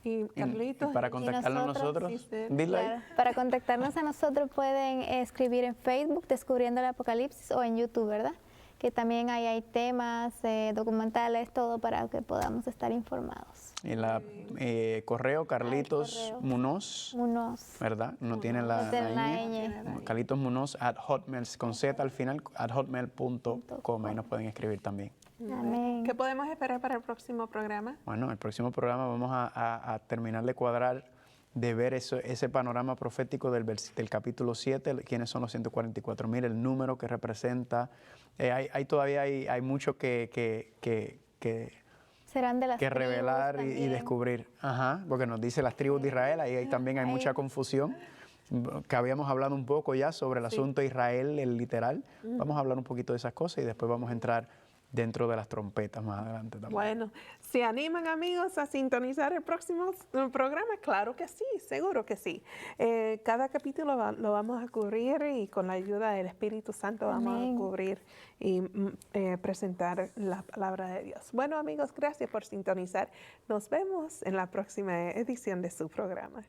Y Y Carlitos. para contactarnos a nosotros, nosotros, sí, dile ahí. Claro. Para contactarnos a nosotros pueden escribir en Facebook, Descubriendo el Apocalipsis, o en YouTube, ¿verdad? Que también ahí hay temas, documentales, todo para que podamos estar informados. En la correo Carlitos correo. Munoz, Unos. ¿verdad? No tiene la, No tiene la ñ. ñ. Carlitos Munoz @hotmail con Z al final @hotmail.com. Ahí nos pueden escribir también. Amén. ¿Qué podemos esperar para el próximo programa? Bueno, el próximo programa vamos a terminar de cuadrar, de ver ese panorama profético del capítulo 7, quiénes son los 144,000, el número que representa. Todavía hay mucho que Serán de las tribus revelar y también. descubrir. Ajá, porque nos dice las tribus de Israel, ahí también hay mucha confusión. Que habíamos hablado un poco ya sobre el asunto de Israel, el literal. Vamos a hablar un poquito de esas cosas y después vamos a entrar dentro de las trompetas más adelante también. Bueno, ¿se animan, amigos, a sintonizar el próximo programa? Claro que sí, seguro que sí. Cada capítulo lo vamos a cubrir y con la ayuda del Espíritu Santo vamos Amén. a cubrir y presentar la palabra de Dios. Bueno, amigos, gracias por sintonizar. Nos vemos en la próxima edición de su programa.